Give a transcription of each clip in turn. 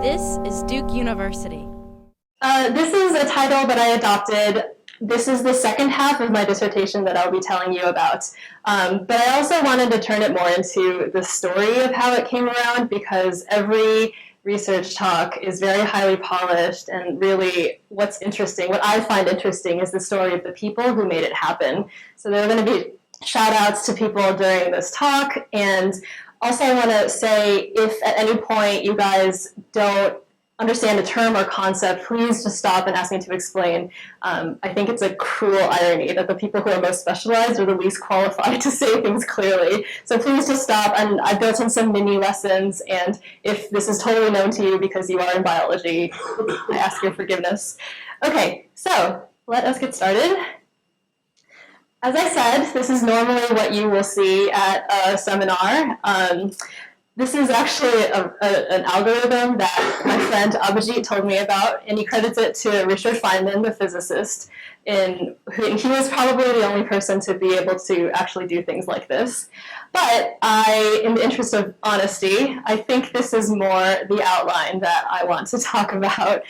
This is Duke University. This is a title that I adopted. This is the second half of my dissertation that I'll be telling you about. But I also wanted to turn it more into the story of how it came around, because every research talk is very highly polished, and really what's interesting, what I find interesting, is the story of the people who made it happen. So there are going to be shout outs to people during this talk, and also I want to say, if at any point you guys don't understand a term or concept, please just stop and ask me to explain. I think it's a cruel irony that the people who are most specialized are the least qualified to say things clearly. So please just stop, and I've built in some mini lessons, and if this is totally known to you because you are in biology, I ask your forgiveness. Okay, so let us get started. As I said, this is normally what you will see at a seminar. This is actually an algorithm that my friend Abhijit told me about, and he credits it to Richard Feynman, the physicist. He was probably the only person to be able to actually do things like this. But in the interest of honesty, I think this is more the outline that I want to talk about.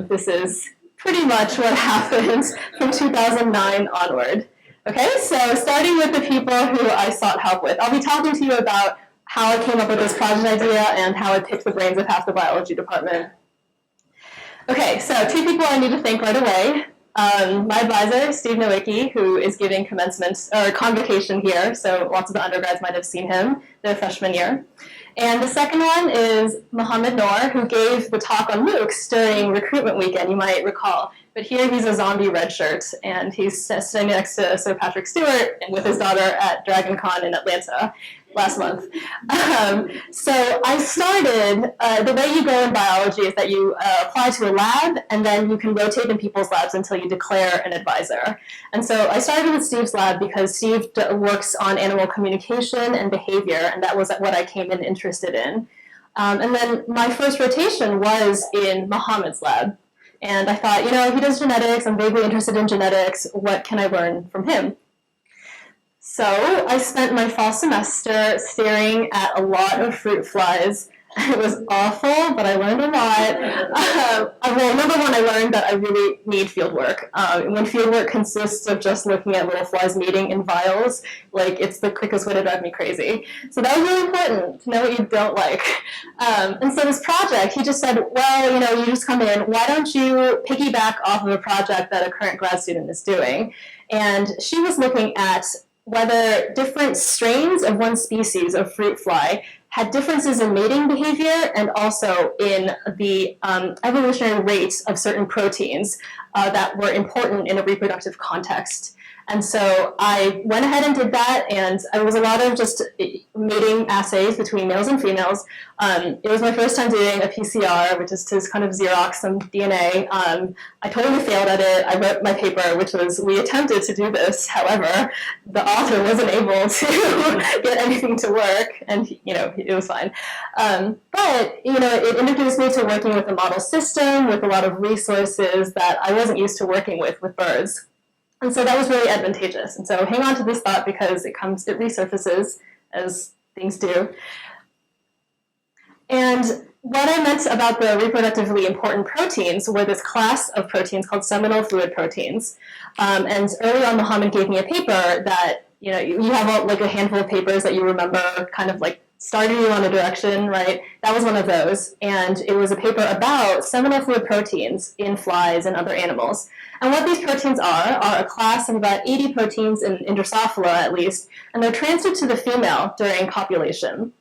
This is pretty much what happened from 2009 onward. Okay, so starting with the people who I sought help with. I'll be talking to you about how I came up with this project idea and how I picked the brains of half the biology department. Okay, so two people I need to thank right away. My advisor, Steve Nowicki, who is giving commencement or convocation here, so lots of the undergrads might have seen him their freshman year. And the second one is Mohammed Noor, who gave the talk on MOOCs during recruitment weekend, you might recall. But here he's a zombie red shirt, and he's sitting next to Sir Patrick Stewart and with his daughter at DragonCon in Atlanta last month. So I started, the way you go in biology is that you apply to a lab, and then you can rotate in people's labs until you declare an advisor. And so I started with Steve's lab because Steve works on animal communication and behavior, and that was what I came in interested in. And then my first rotation was in Mohammed's lab. And I thought, he does genetics, I'm vaguely interested in genetics, what can I learn from him? So I spent my fall semester staring at a lot of fruit flies. It was awful, but I learned a lot. Well, number one, I learned that I really need field work. When field work consists of just looking at little flies mating in vials, it's the quickest way to drive me crazy. So that was really important, to know what you don't like. And so this project, he just said, well, you just come in, why don't you piggyback off of a project that a current grad student is doing? And she was looking at whether different strains of one species of fruit fly had differences in mating behavior and also in the evolutionary rates of certain proteins that were important in a reproductive context. And so I went ahead and did that, and it was a lot of just mating assays between males and females. It was my first time doing a PCR, which is to kind of Xerox some DNA. I totally failed at it. I wrote my paper, which was, we attempted to do this. However, the author wasn't able to get anything to work, and it was fine. But it introduced me to working with a model system with a lot of resources that I wasn't used to working with birds. And so that was really advantageous. And so hang on to this thought because it resurfaces as things do. And what I meant about the reproductively important proteins were this class of proteins called seminal fluid proteins. And early on, Mohammed gave me a paper that, you have a handful of papers that you remember kind of starting you on a direction, right? That was one of those. And it was a paper about seminal fluid proteins in flies and other animals. And what these proteins are a class of about 80 proteins in Drosophila, at least, and they're transferred to the female during copulation.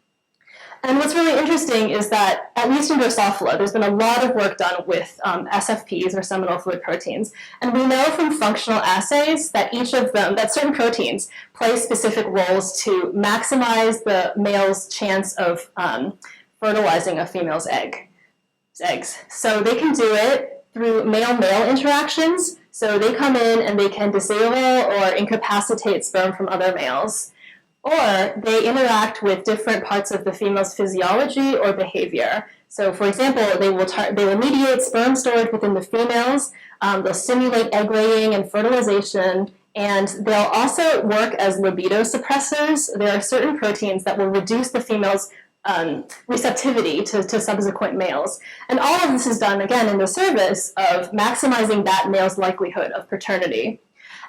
And what's really interesting is that, at least in Drosophila, there's been a lot of work done with SFPs, or seminal fluid proteins. And we know from functional assays that each of them, that certain proteins play specific roles to maximize the male's chance of fertilizing a female's eggs. So they can do it through male-male interactions. So they come in and they can disable or incapacitate sperm from other males. Or they interact with different parts of the female's physiology or behavior. So for example, they will mediate sperm storage within the females, they'll stimulate egg laying and fertilization, and they'll also work as libido suppressors. There are certain proteins that will reduce the female's receptivity to subsequent males. And all of this is done, again, in the service of maximizing that male's likelihood of paternity.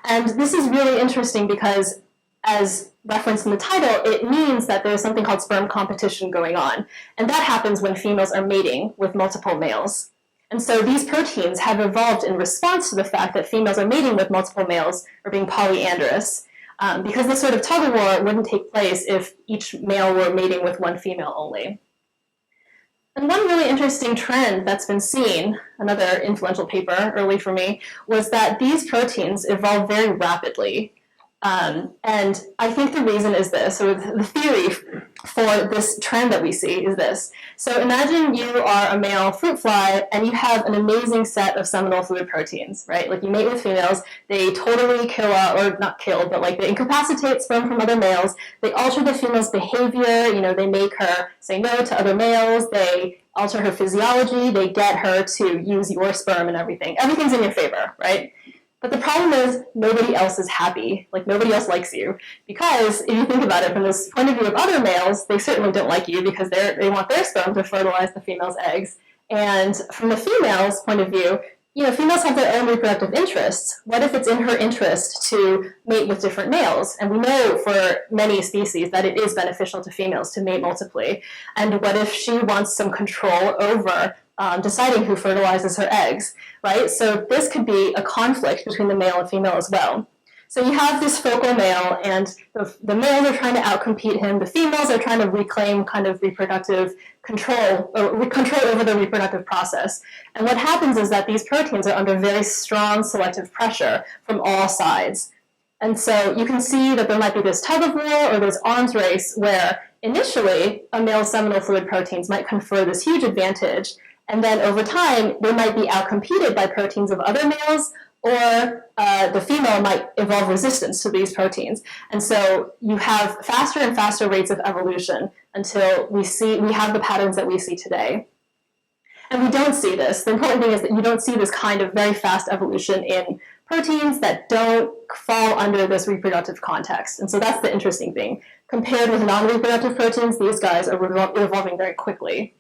And this is really interesting because, as referenced in the title, it means that there's something called sperm competition going on. And that happens when females are mating with multiple males. And so these proteins have evolved in response to the fact that females are mating with multiple males or being polyandrous, because this sort of tug of war wouldn't take place if each male were mating with one female only. And one really interesting trend that's been seen, another influential paper early for me, was that these proteins evolve very rapidly. And I think the reason is this, or the theory for this trend that we see is this. So imagine you are a male fruit fly and you have an amazing set of seminal fluid proteins, right? Like you mate with females, they totally kill out, or not kill, but like they incapacitate sperm from other males, they alter the female's behavior, they make her say no to other males, they alter her physiology, they get her to use your sperm and everything. Everything's in your favor, right? But the problem is nobody else is happy, like nobody else likes you. Because if you think about it from this point of view of other males, they certainly don't like you because they want their sperm to fertilize the female's eggs. And from the female's point of view, females have their own reproductive interests. What if it's in her interest to mate with different males? And we know for many species that it is beneficial to females to mate multiply. And what if she wants some control over deciding who fertilizes her eggs, right? So this could be a conflict between the male and female as well. So you have this focal male, and the males are trying to outcompete him. The females are trying to reclaim kind of reproductive control, or control over the reproductive process. And what happens is that these proteins are under very strong selective pressure from all sides. And so you can see that there might be this tug of war or this arms race where initially a male's seminal fluid proteins might confer this huge advantage. And then over time, they might be outcompeted by proteins of other males, or the female might evolve resistance to these proteins. And so you have faster and faster rates of evolution until we have the patterns that we see today. And we don't see this. The important thing is that you don't see this kind of very fast evolution in proteins that don't fall under this reproductive context. And so that's the interesting thing. Compared with non-reproductive proteins, these guys are evolving very quickly.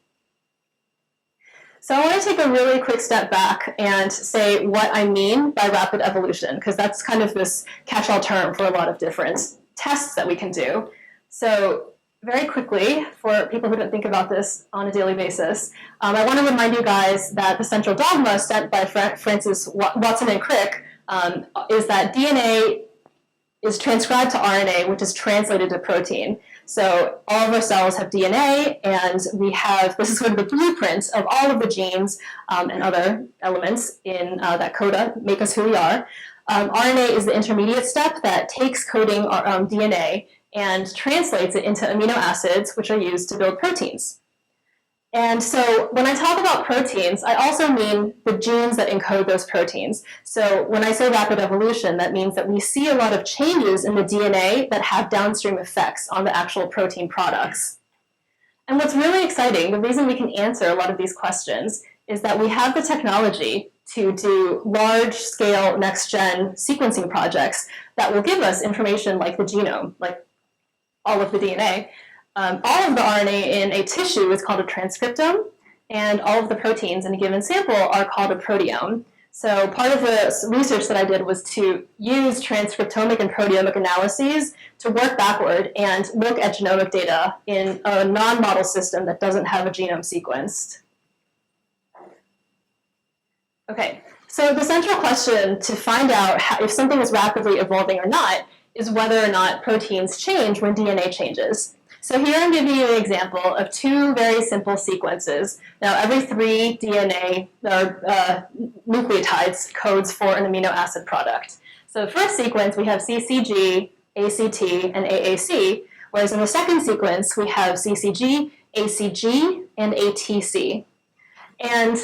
So I want to take a really quick step back and say what I mean by rapid evolution, because that's kind of this catch-all term for a lot of different tests that we can do. So very quickly, for people who don't think about this on a daily basis, I want to remind you guys that the central dogma set by Francis Watson and Crick is that DNA is transcribed to RNA, which is translated to protein. So all of our cells have DNA, and this is sort of the blueprint of all of the genes and other elements in that coda make us who we are. RNA is the intermediate step that takes coding DNA and translates it into amino acids, which are used to build proteins. And so when I talk about proteins, I also mean the genes that encode those proteins. So when I say rapid evolution, that means that we see a lot of changes in the DNA that have downstream effects on the actual protein products. And what's really exciting, the reason we can answer a lot of these questions, is that we have the technology to do large-scale next-gen sequencing projects that will give us information like the genome, like all of the DNA. All of the RNA in a tissue is called a transcriptome, and all of the proteins in a given sample are called a proteome. So part of the research that I did was to use transcriptomic and proteomic analyses to work backward and look at genomic data in a non-model system that doesn't have a genome sequenced. Okay, so the central question to find out if something is rapidly evolving or not is whether or not proteins change when DNA changes. So here I'm giving you an example of two very simple sequences. Now, every 3 DNA nucleotides codes for an amino acid product. So the first sequence, we have CCG, ACT, and AAC, whereas in the second sequence, we have CCG, ACG, and ATC. And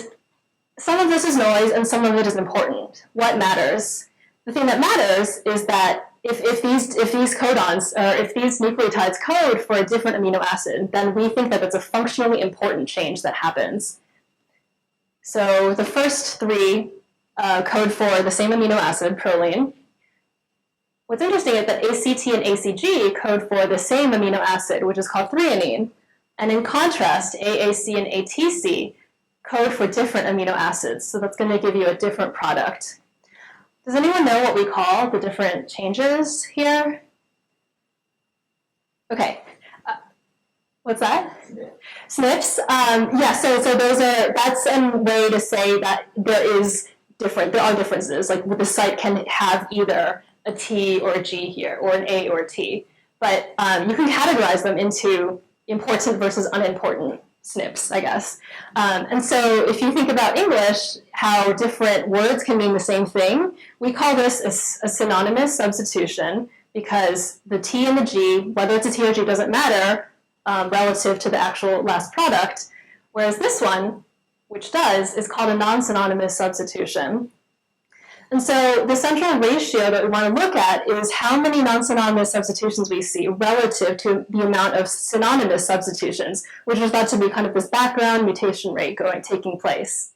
some of this is noise, and some of it is important. What matters? The thing that matters is that if these codons, or if these nucleotides code for a different amino acid, then we think that it's a functionally important change that happens. So the first 3 code for the same amino acid, proline. What's interesting is that ACT and ACG code for the same amino acid, which is called threonine. And in contrast, AAC and ATC code for different amino acids. So that's going to give you a different product. Does anyone know what we call the different changes here? Okay. What's that? SNPs. Yeah, so that's a way to say that there are differences. Like the site can have either a T or a G here, or an A or a T. But you can categorize them into important versus unimportant SNPs, I guess. And so if you think about English, how different words can mean the same thing, we call this a synonymous substitution, because the T and the G, whether it's a T or G, doesn't matter relative to the actual last product, whereas this one, which does, is called a non-synonymous substitution. And so the central ratio that we want to look at is how many non-synonymous substitutions we see relative to the amount of synonymous substitutions, which is thought to be kind of this background mutation rate taking place.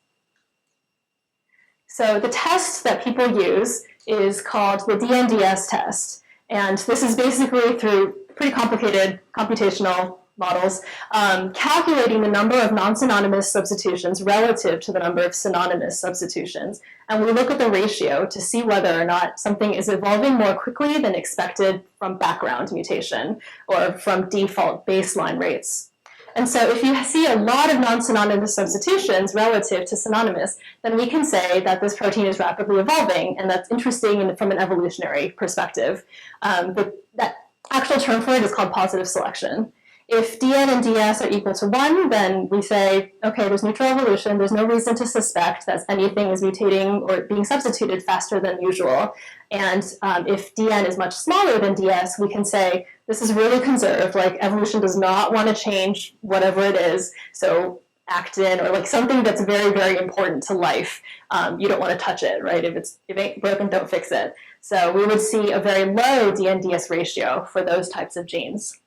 So the test that people use is called the DNDS test. And this is basically through pretty complicated computational models, calculating the number of non-synonymous substitutions relative to the number of synonymous substitutions. And we look at the ratio to see whether or not something is evolving more quickly than expected from background mutation or from default baseline rates. And so if you see a lot of non-synonymous substitutions relative to synonymous, then we can say that this protein is rapidly evolving, and that's interesting from an evolutionary perspective. But that actual term for it is called positive selection. If DN and DS are equal to 1, then we say, okay, there's neutral evolution. There's no reason to suspect that anything is mutating or being substituted faster than usual. And if DN is much smaller than DS, we can say, this is really conserved. Like, evolution does not want to change whatever it is. So actin, or like something that's very, very important to life, you don't want to touch it, right? If it ain't broken, don't fix it. So we would see a very low DN-DS ratio for those types of genes.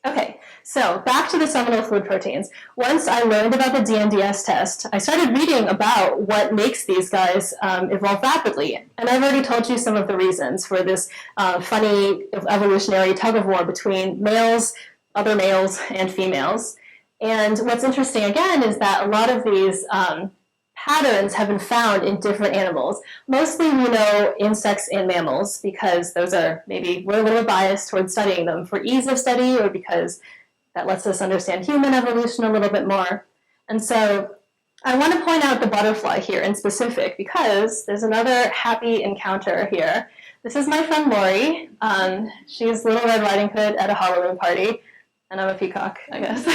Okay, so back to the seminal fluid proteins. Once I learned about the DNDS test, I started reading about what makes these guys evolve rapidly. And I've already told you some of the reasons for this funny evolutionary tug-of-war between males, other males, and females. And what's interesting, again, is that a lot of these patterns have been found in different animals. Mostly we know insects and mammals, because those are, maybe we're a little biased towards studying them for ease of study, or because that lets us understand human evolution a little bit more. And so I want to point out the butterfly here in specific, because there's another happy encounter here. This is my friend Lori. She's Little Red Riding Hood at a Halloween party. And I'm a peacock, I guess.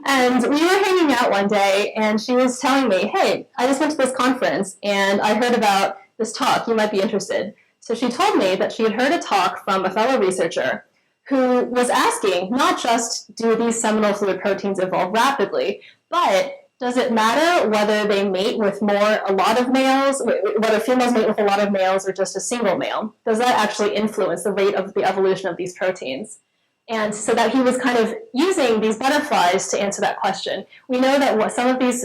And we were hanging out one day, and she was telling me, hey, I just went to this conference, and I heard about this talk. You might be interested. So she told me that she had heard a talk from a fellow researcher who was asking, not just do these seminal fluid proteins evolve rapidly, but does it matter whether they mate with a lot of males, whether females mate with a lot of males or just a single male? Does that actually influence the rate of the evolution of these proteins? And so that he was kind of using these butterflies to answer that question. We know that some of these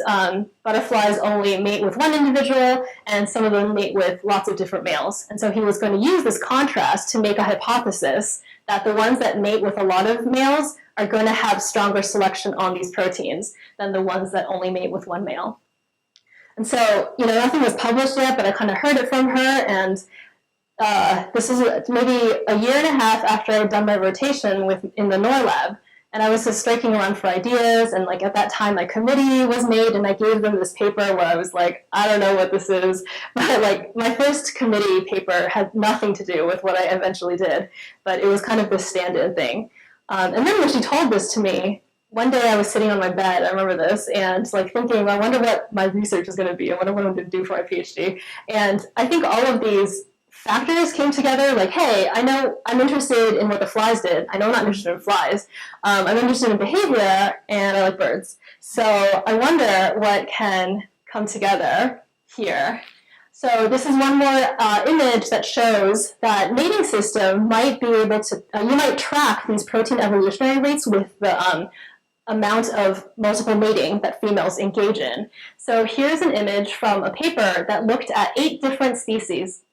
butterflies only mate with one individual, and some of them mate with lots of different males. And so he was going to use this contrast to make a hypothesis that the ones that mate with a lot of males are going to have stronger selection on these proteins than the ones that only mate with one male. And so, nothing was published yet, but I kind of heard it from her, and this is maybe a year and a half after I had done my rotation in the NOR lab, and I was just striking around for ideas, and like at that time my committee was made, and I gave them this paper where I was like, I don't know what this is, but like my first committee paper had nothing to do with what I eventually did, but it was kind of this stand-in thing. And then when she told this to me, one day I was sitting on my bed, I remember this, and like thinking, I wonder what my research is going to be, I wonder what I'm going to do for my PhD. And I think all of these factors came together, like, hey, I know I'm interested in what the flies did. I know I'm not interested in flies. I'm interested in behavior, and I like birds. So I wonder what can come together here. So this is one more image that shows that mating system might be able to, you might track these protein evolutionary rates with the amount of multiple mating that females engage in. So here's an image from a paper that looked at 8 different species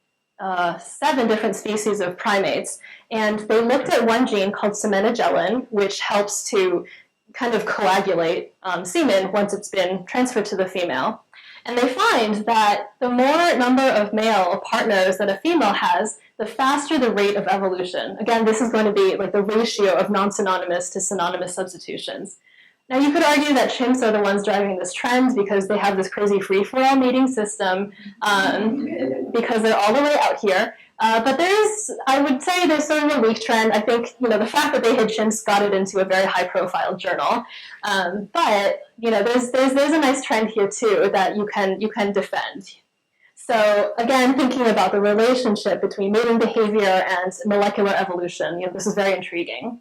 7 different species of primates, and they looked at one gene called semen, which helps to kind of coagulate semen once it's been transferred to the female. And they find that the more number of male partners that a female has, the faster the rate of evolution. Again, this is going to be like the ratio of non-synonymous to synonymous substitutions. Now, you could argue that chimps are the ones driving this trend because they have this crazy free-for-all mating system because they're all the way out here. But I would say there's sort of a weak trend. I think, the fact that they had chimps got it into a very high-profile journal. But, there's a nice trend here, too, that you can defend. So, again, thinking about the relationship between mating behavior and molecular evolution, this is very intriguing.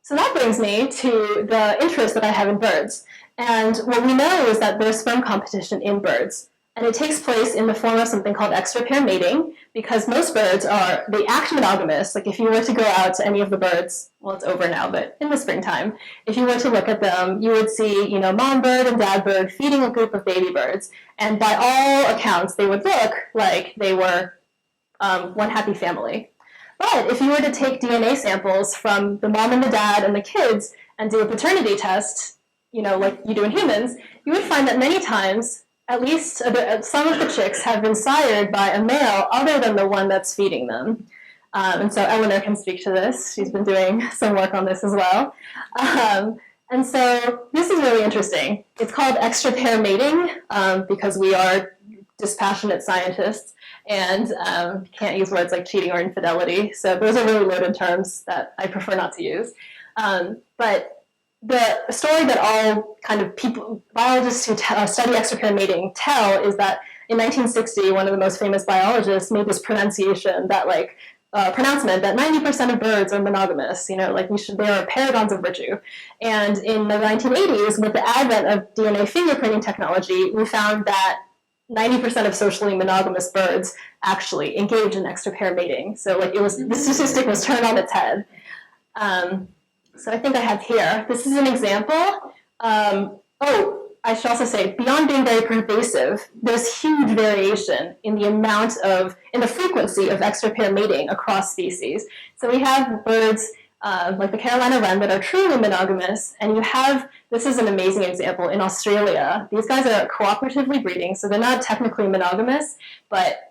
So that brings me to the interest that I have in birds. And what we know is that there's sperm competition in birds. And it takes place in the form of something called extra-pair mating, because most birds they act monogamous. Like if you were to go out to any of the birds, well, it's over now, but in the springtime, if you were to look at them, you would see, mom bird and dad bird feeding a group of baby birds. And by all accounts, they would look like they were one happy family. But if you were to take DNA samples from the mom and the dad and the kids and do a paternity test, like you do in humans, you would find that many times, at least some of the chicks have been sired by a male other than the one that's feeding them. And so Eleanor can speak to this. She's been doing some work on this as well. And so this is really interesting. It's called extra-pair mating because we are dispassionate scientists and can't use words like cheating or infidelity. So those are really loaded terms that I prefer not to use. But the story that all kind of biologists who study extra-pair mating tell is that in 1960, one of the most famous biologists made this pronouncement that 90% of birds are monogamous. They are paragons of virtue. And in the 1980s, with the advent of DNA fingerprinting technology, we found that 90% of socially monogamous birds actually engage in extra-pair mating. So the statistic was turned on its head. So I think I have here, this is an example. I should also say, beyond being very pervasive, there's huge variation in the frequency of extra-pair mating across species. So we have birds like the Carolina wren that are truly monogamous, and this is an amazing example in Australia. These guys are cooperatively breeding, so they're not technically monogamous, but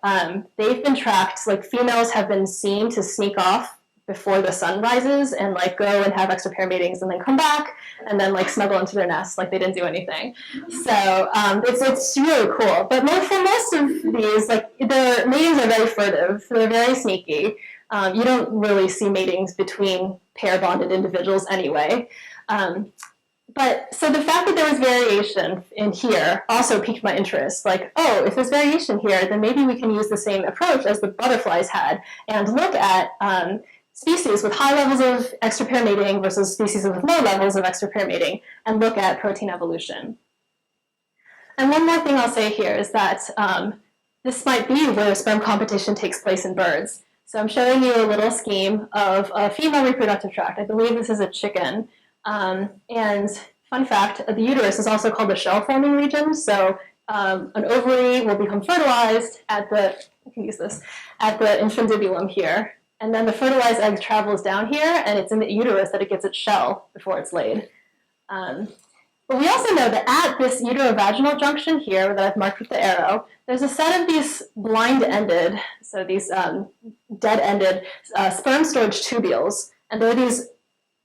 they've been tracked, females have been seen to sneak off before the sun rises and go and have extra-pair matings and then come back and then snuggle into their nest like they didn't do anything. So it's really cool. But for most of these, their matings are very furtive. They're very sneaky. You don't really see matings between pair-bonded individuals anyway. But so the fact that there was variation in here also piqued my interest. If there's variation here, then maybe we can use the same approach as the butterflies had and look at species with high levels of extra-pair mating versus species with low levels of extra-pair mating and look at protein evolution. And one more thing I'll say here is that this might be where sperm competition takes place in birds. So I'm showing you a little scheme of a female reproductive tract. I believe this is a chicken. And fun fact, the uterus is also called the shell-forming region. So an ovary will become fertilized at the infundibulum here. And then the fertilized egg travels down here, and it's in the uterus that it gets its shell before it's laid. But we also know that at this uterovaginal junction here that I've marked with the arrow, there's a set of these blind-ended, so these dead-ended sperm storage tubules. And there are these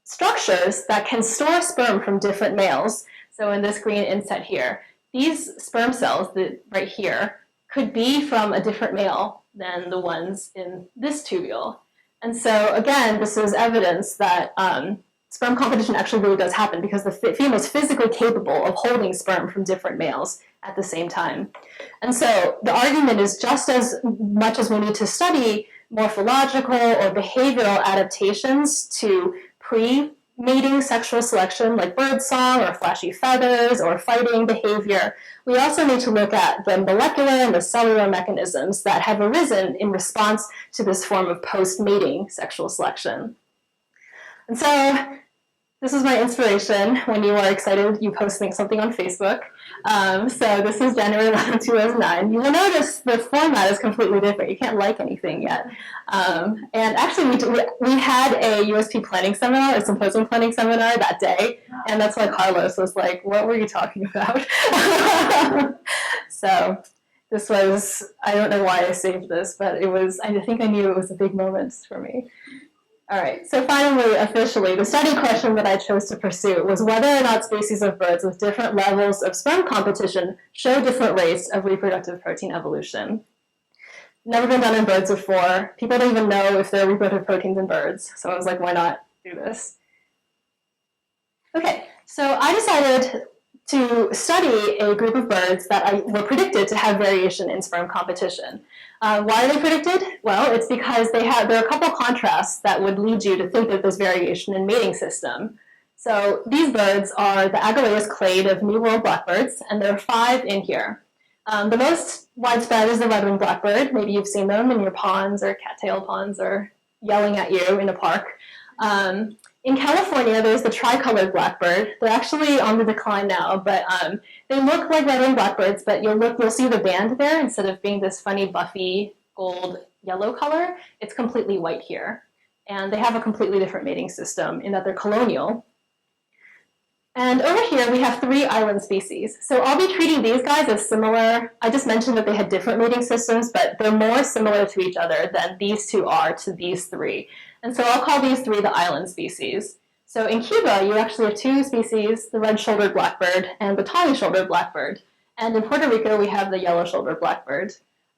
structures that can store sperm from different males. So in this green inset here, these sperm cells right here could be from a different male than the ones in this tubule. And so again, this is evidence that sperm competition actually really does happen because the female is physically capable of holding sperm from different males at the same time. And so the argument is just as much as we need to study morphological or behavioral adaptations to pre-mating sexual selection like birdsong or flashy feathers or fighting behavior, we also need to look at the molecular and the cellular mechanisms that have arisen in response to this form of post-mating sexual selection. And so this is my inspiration. When you are excited, you post something on Facebook. So this is January 11, 2009. You will notice the format is completely different. You can't like anything yet. And actually, we had a USP planning seminar, a symposium planning seminar that day, and that's why Carlos was like, what were you talking about? So this was, I don't know why I saved this, but it was, I think I knew it was a big moment for me. All right, so finally, officially, the study question that I chose to pursue was whether or not species of birds with different levels of sperm competition show different rates of reproductive protein evolution. Never been done in birds before. People don't even know if there are reproductive proteins in birds, so I was like, why not do this? Okay, so I decided to study a group of birds that were predicted to have variation in sperm competition. Why are they predicted? Well, it's because there are a couple contrasts that would lead you to think that there's variation in mating system. So these birds are the Agelaius clade of New World blackbirds, and there are 5 in here. The most widespread is the red-winged blackbird. Maybe you've seen them in your ponds or cattail ponds or yelling at you in a park. In California, there's the tricolored blackbird. They're actually on the decline now, but they look like red-winged blackbirds, but you'll see the band there. Instead of being this funny buffy gold yellow color, it's completely white here. And they have a completely different mating system in that they're colonial. And over here, we have 3 island species. So I'll be treating these guys as similar. I just mentioned that they had different mating systems, but they're more similar to each other than these 2 are to these 3. And so I'll call these 3 the island species. So in Cuba, you actually have 2 species, the red-shouldered blackbird and the tawny-shouldered blackbird. And in Puerto Rico, we have the yellow-shouldered blackbird.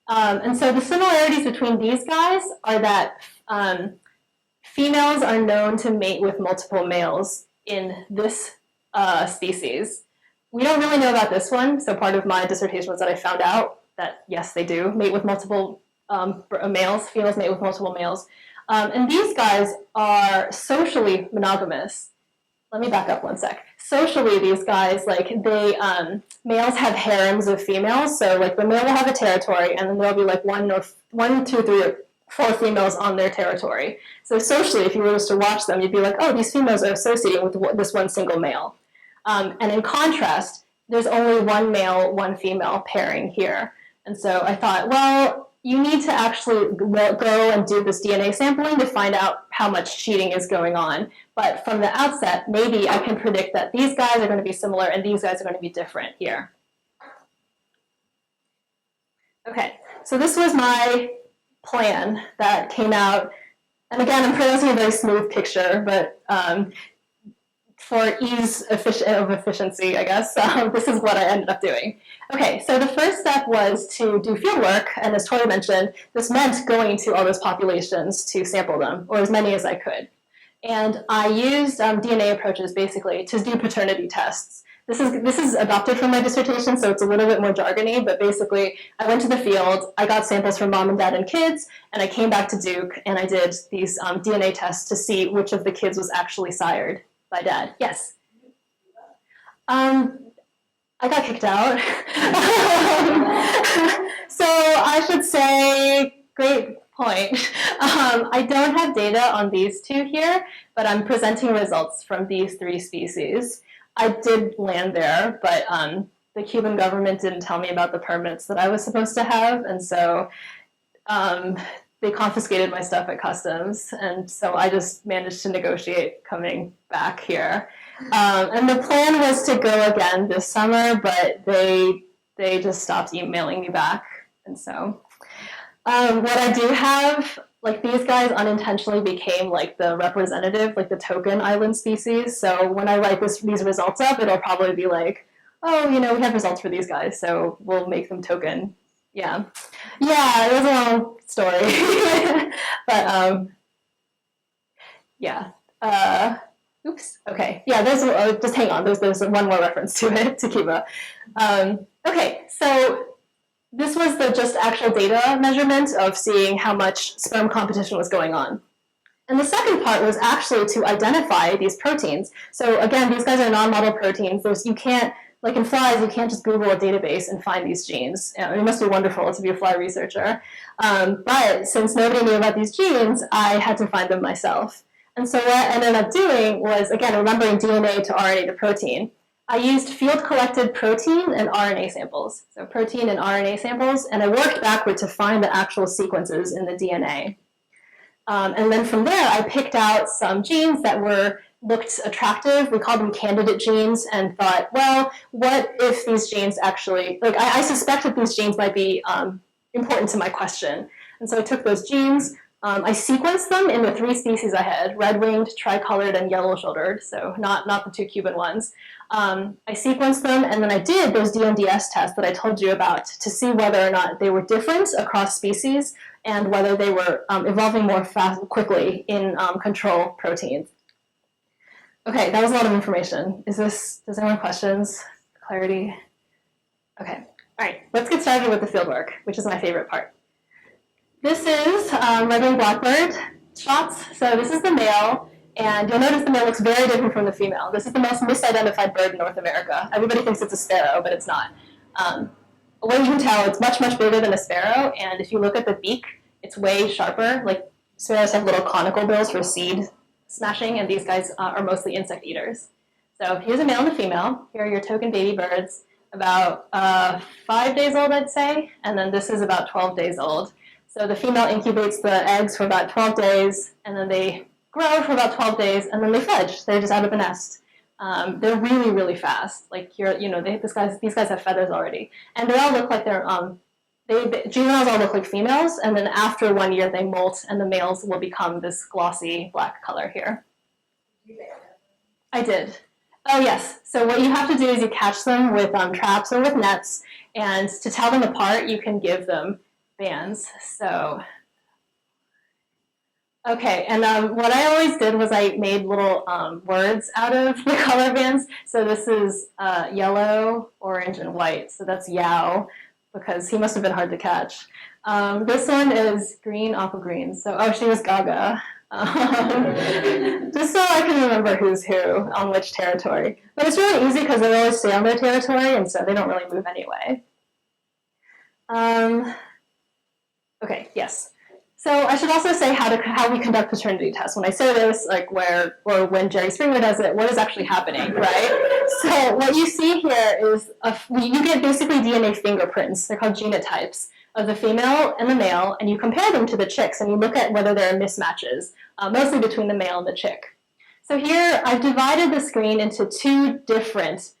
And so the similarities between these guys are that females are known to mate with multiple males in this species. We don't really know about this one, so part of my dissertation was that I found out that, yes, they do mate with multiple males, females mate with multiple males. And these guys are socially monogamous. Let me back up one sec. Socially, these guys, males have harems of females, so like the male will have a territory, and then there'll be like 1, 2, 3, or 4 females on their territory. So socially, if you were just to watch them, you'd be like, oh, these females are associating with this one single male. And in contrast, there's only 1 male, 1 female pairing here. And so I thought, well, you need to actually go and do this DNA sampling to find out how much cheating is going on. But from the outset, maybe I can predict that these guys are going to be similar and these guys are going to be different here. Okay, so this was my plan that came out. And again, I'm pronouncing a very smooth picture, but for ease of efficiency, I guess, this is what I ended up doing. Okay, so the first step was to do field work, and as Tori mentioned, this meant going to all those populations to sample them, or as many as I could. And I used DNA approaches, basically, to do paternity tests. This is adopted from my dissertation, so it's a little bit more jargony, but basically, I went to the field, I got samples from mom and dad and kids, and I came back to Duke, and I did these DNA tests to see which of the kids was actually sired by dad. Yes? I got kicked out. So I should say, great point. I don't have data on these 2 here, but I'm presenting results from these 3 species. I did land there, but the Cuban government didn't tell me about the permits that I was supposed to have, and so they confiscated my stuff at customs, and so I just managed to negotiate coming back here. And the plan was to go again this summer, but they just stopped emailing me back. And so what I do have, like these guys unintentionally became like the representative, like the token island species. So when I write these results up, it'll probably be like, oh, we have results for these guys, so we'll make them token. Yeah, it was a long story. But yeah. Oops. Okay. Yeah. There's just hang on. There's one more reference to it, to Cuba. Okay. So this was the just actual data measurement of seeing how much sperm competition was going on. And the second part was actually to identify these proteins. So again, these guys are non-model proteins. You can't, like in flies, you can't just Google a database and find these genes. It must be wonderful to be a fly researcher. But since nobody knew about these genes, I had to find them myself. And so what I ended up doing was, again, remembering DNA to RNA to protein. I used field-collected protein and RNA samples. So protein and RNA samples, and I worked backward to find the actual sequences in the DNA. And then from there, I picked out some genes that looked attractive. We called them candidate genes, and thought, well, what if these genes actually, like I suspect that these genes might be important to my question. And so I took those genes, I sequenced them in the 3 species I had, red-winged, tricolored, and yellow-shouldered, so not the 2 Cuban ones. I sequenced them, and then I did those DNDS tests that I told you about to see whether or not they were different across species and whether they were evolving more quickly in control proteins. Okay, that was a lot of information. Does anyone have questions? Clarity? Okay, all right, let's get started with the fieldwork, which is my favorite part. This is red-winged blackbird shots. So this is the male, and you'll notice the male looks very different from the female. This is the most misidentified bird in North America. Everybody thinks it's a sparrow, but it's not. What you can tell, it's much, much bigger than a sparrow, and if you look at the beak, it's way sharper. Like sparrows have little conical bills for seed smashing, and these guys are mostly insect eaters. So here's a male and a female. Here are your token baby birds, about 5 days old, I'd say, and then this is about 12 days old. So the female incubates the eggs for about 12 days, and then they grow for about 12 days, and then they fledge. They're just out of the nest. They're really, really fast. Like these guys have feathers already, and they all look like juveniles all look like females, and then after 1 year they molt, and the males will become this glossy black color here. I did. Oh yes. So what you have to do is you catch them with traps or with nets, and to tell them apart, you can give them bands. So, okay, and what I always did was I made little words out of the color bands. So this is yellow, orange, and white. So that's Yao, because he must have been hard to catch. This one is green, aqua green. So, oh, she was Gaga. Just so I can remember who's who on which territory. But it's really easy because they always stay on their territory, and so they don't really move anyway. Okay, yes. So I should also say how we conduct paternity tests. When I say this, like when Jerry Springer does it, what is actually happening, right? So what you see here is you get basically DNA fingerprints. They're called genotypes of the female and the male, and you compare them to the chicks, and you look at whether there are mismatches, mostly between the male and the chick. So here I've divided the screen into 2 different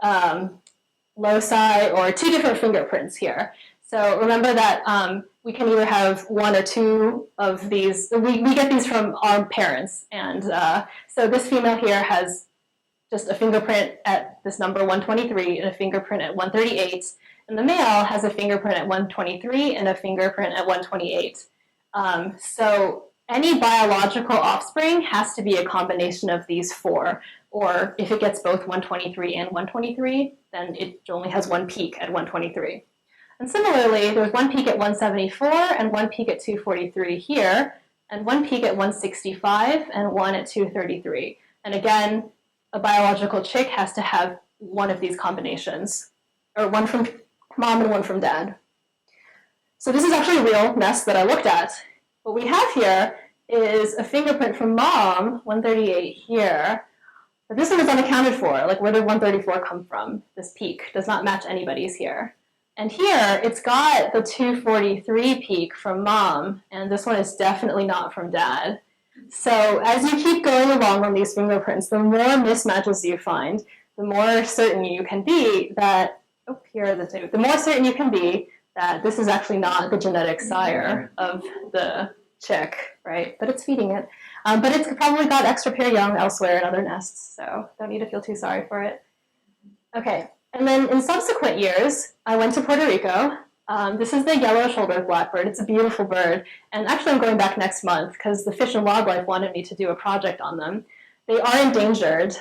loci, or 2 different fingerprints here. So remember that we can either have 1 or 2 of these. We get these from our parents. And so this female here has just a fingerprint at this number 123 and a fingerprint at 138. And the male has a fingerprint at 123 and a fingerprint at 128. So any biological offspring has to be a combination of these 4. Or if it gets both 123 and 123, then it only has 1 peak at 123. And similarly, there's 1 peak at 174 and 1 peak at 243 here, and 1 peak at 165 and 1 at 233. And again, a biological chick has to have 1 of these combinations, or 1 from mom and 1 from dad. So this is actually a real nest that I looked at. What we have here is a fingerprint from mom, 138 here, but this one is unaccounted for. Like, where did 134 come from? This peak does not match anybody's here. And here, it's got the 243 peak from mom, and this one is definitely not from dad. So as you keep going along on these fingerprints, the more mismatches you find, the more certain you can be that, oh, here are the 2, the more certain you can be that this is actually not the genetic sire of the chick, right? But it's feeding it. But it's probably got extra pair young elsewhere in other nests, so don't need to feel too sorry for it. Okay. And then in subsequent years, I went to Puerto Rico. This is the yellow-shouldered blackbird. It's a beautiful bird. And actually, I'm going back next month because the Fish and Wildlife wanted me to do a project on them. They are endangered.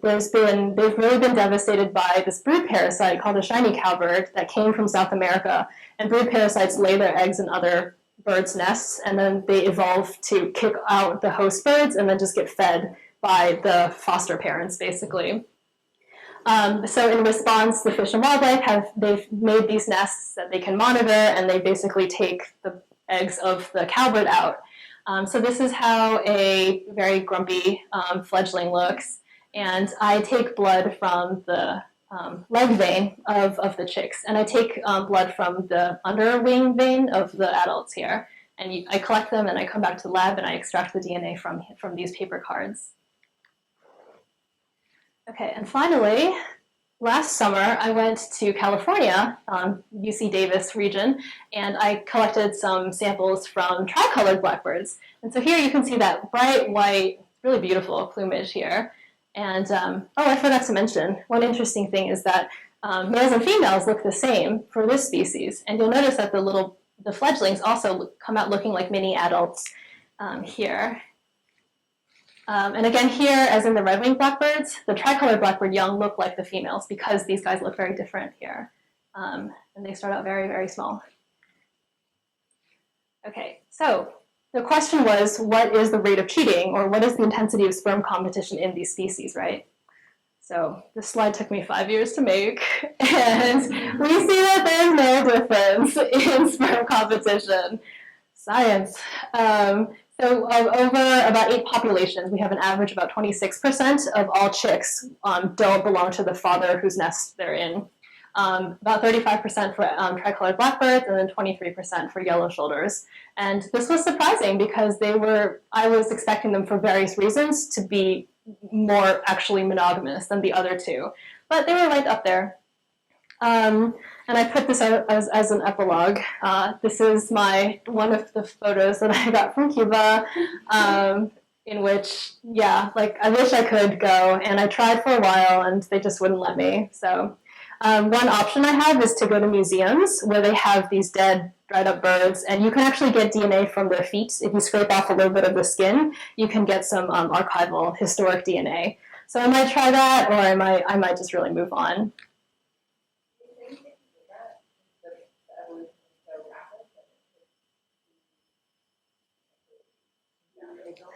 They've really been devastated by this brood parasite called a shiny cowbird that came from South America. And brood parasites lay their eggs in other birds' nests, and then they evolve to kick out the host birds and then just get fed by the foster parents, basically. So in response, the Fish and Wildlife they've made these nests that they can monitor, and they basically take the eggs of the cowbird out. So this is how a very grumpy fledgling looks. And I take blood from the leg vein of the chicks, and I take blood from the underwing vein of the adults here. And I collect them, and I come back to the lab, and I extract the DNA from these paper cards. Okay, and finally, last summer, I went to California, UC Davis region, and I collected some samples from tricolored blackbirds. And so here you can see that bright white, really beautiful plumage here. And, oh, I forgot to mention, one interesting thing is that males and females look the same for this species. And you'll notice that the fledglings also come out looking like mini adults here. And again here, as in the red-winged blackbirds, the tricolored blackbird young look like the females because these guys look very different here. And they start out very, very small. Okay, so the question was, what is the rate of cheating, or what is the intensity of sperm competition in these species, right? So this slide took me 5 years to make, and we see that there's no difference in sperm competition. Science. So over about 8 populations, we have an average of about 26% of all chicks don't belong to the father whose nest they're in. About 35% for tricolored blackbirds, and then 23% for yellow shoulders. And this was surprising because I was expecting them for various reasons to be more actually monogamous than the other two, but they were right up there. And I put this out as an epilogue. This is one of the photos that I got from Cuba, in which, yeah, like I wish I could go, and I tried for a while, and they just wouldn't let me. So one option I have is to go to museums where they have these dead, dried up birds, and you can actually get DNA from their feet. If you scrape off a little bit of the skin, you can get some archival, historic DNA. So I might try that, or I might just really move on.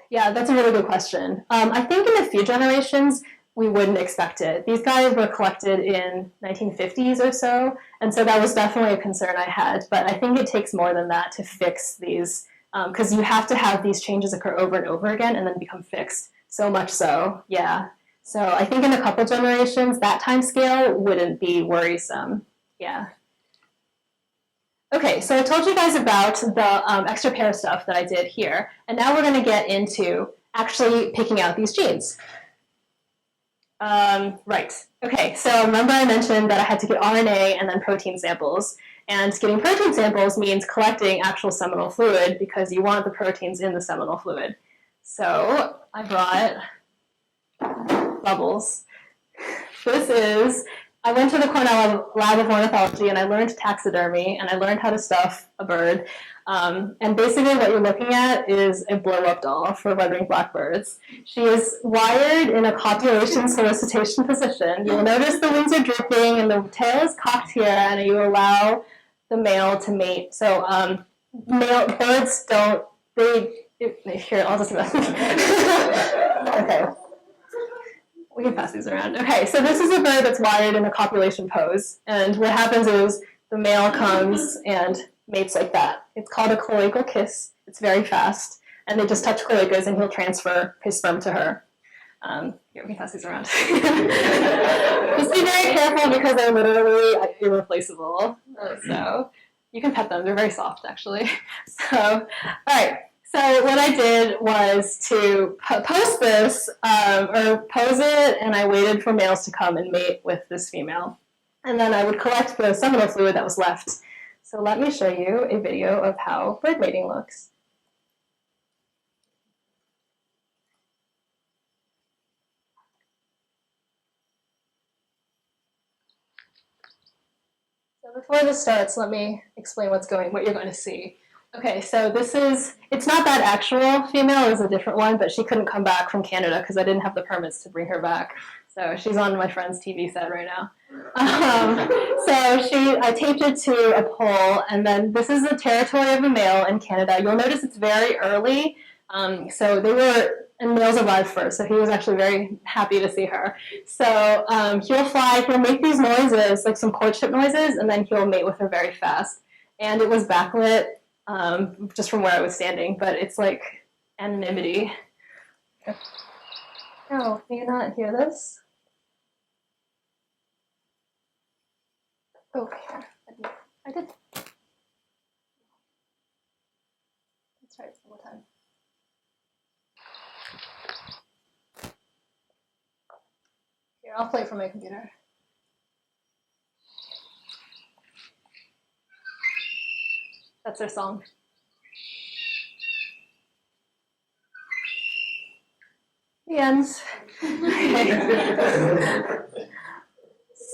Yeah, that's a really good question. I think in a few generations, we wouldn't expect it. These guys were collected in 1950s or so, and so that was definitely a concern I had. But I think it takes more than that to fix these, because you have to have these changes occur over and over again and then become fixed. So much so, yeah. So I think in a couple generations, that time scale wouldn't be worrisome. Yeah. Okay, so I told you guys about the extra pair stuff that I did here, and now we're going to get into actually picking out these genes. Right. Okay, so remember I mentioned that I had to get RNA and then protein samples, and getting protein samples means collecting actual seminal fluid because you want the proteins in the seminal fluid. So I brought bubbles. I went to the Cornell Lab of Ornithology and I learned taxidermy and I learned how to stuff a bird. And basically what you're looking at is a blow-up doll for weathering blackbirds. She is wired in a copulation solicitation position. You'll notice the wings are drooping and the tail is cocked here, and you allow the male to mate. So male birds don't, here, I'll just okay. We can pass these around. Okay, so this is a bird that's wired in a copulation pose. And what happens is the male comes and mates like that. It's called a cloacal kiss. It's very fast. And they just touch cloacas and he'll transfer his sperm to her. Here, we can pass these around. Just be very careful because they're literally irreplaceable. So you can pet them. They're very soft, actually. So, all right. So what I did was to post this, or pose it, and I waited for males to come and mate with this female. And then I would collect the seminal fluid that was left. So let me show you a video of how bird mating looks. So before this starts, let me explain what you're going to see. Okay, so it's not that actual female, it was a different one, but she couldn't come back from Canada because I didn't have the permits to bring her back. So she's on my friend's TV set right now. I taped it to a pole, and then this is the territory of a male in Canada. You'll notice it's very early. And males arrived first, so he was actually very happy to see her. So he'll make these noises, like some courtship noises, and then he'll mate with her very fast. And it was backlit. Just from where I was standing, but it's like anonymity. Oh, can you not hear this? Okay, I did. Let's try it one more time. Here, I'll play it from my computer. That's their song. The end.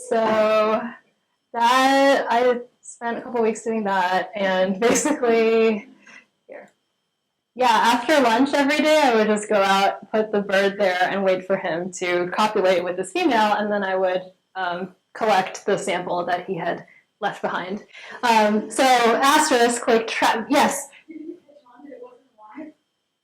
So that I spent a couple weeks doing that, and basically, yeah, after lunch every day, I would just go out, put the bird there, and wait for him to copulate with his female, and then I would collect the sample that he had left behind. So asterisk, like, yes.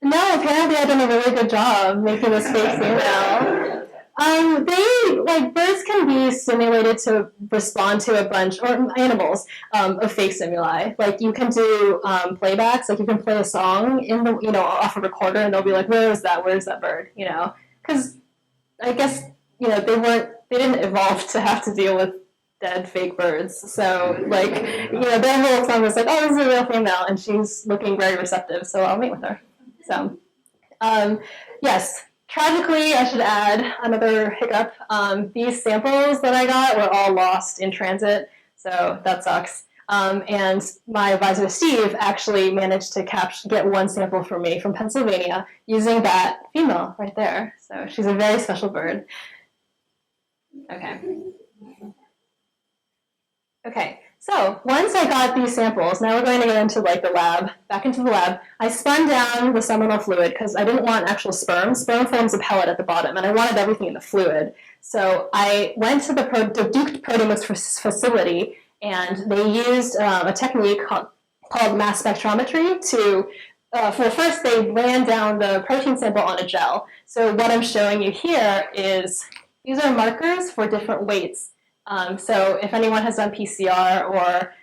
No, apparently I've done a really good job making this fake female. Birds can be simulated to respond to a bunch, or animals, of fake stimuli. Like you can do playbacks, like you can play a song in the, off a recorder, and they'll be like, "Where is that? Where's that bird?" Because I guess they didn't evolve to have to deal with dead fake birds. So their whole song was like, "Oh, this is a real female, and she's looking very receptive, so I'll mate with her." So, yes. Tragically, I should add another hiccup. These samples that I got were all lost in transit, so that sucks. And my advisor, Steve, actually managed to get one sample for me from Pennsylvania using that female right there. So she's a very special bird. Okay, so once I got these samples, now we're going to go into back into the lab. I spun down the seminal fluid because I didn't want actual sperm. Sperm forms a pellet at the bottom, and I wanted everything in the fluid. So I went to the Duke proteomics facility, and they used a technique called mass spectrometry to, first they ran down the protein sample on a gel. So what I'm showing you here is, these are markers for different weights. So if anyone has done PCR or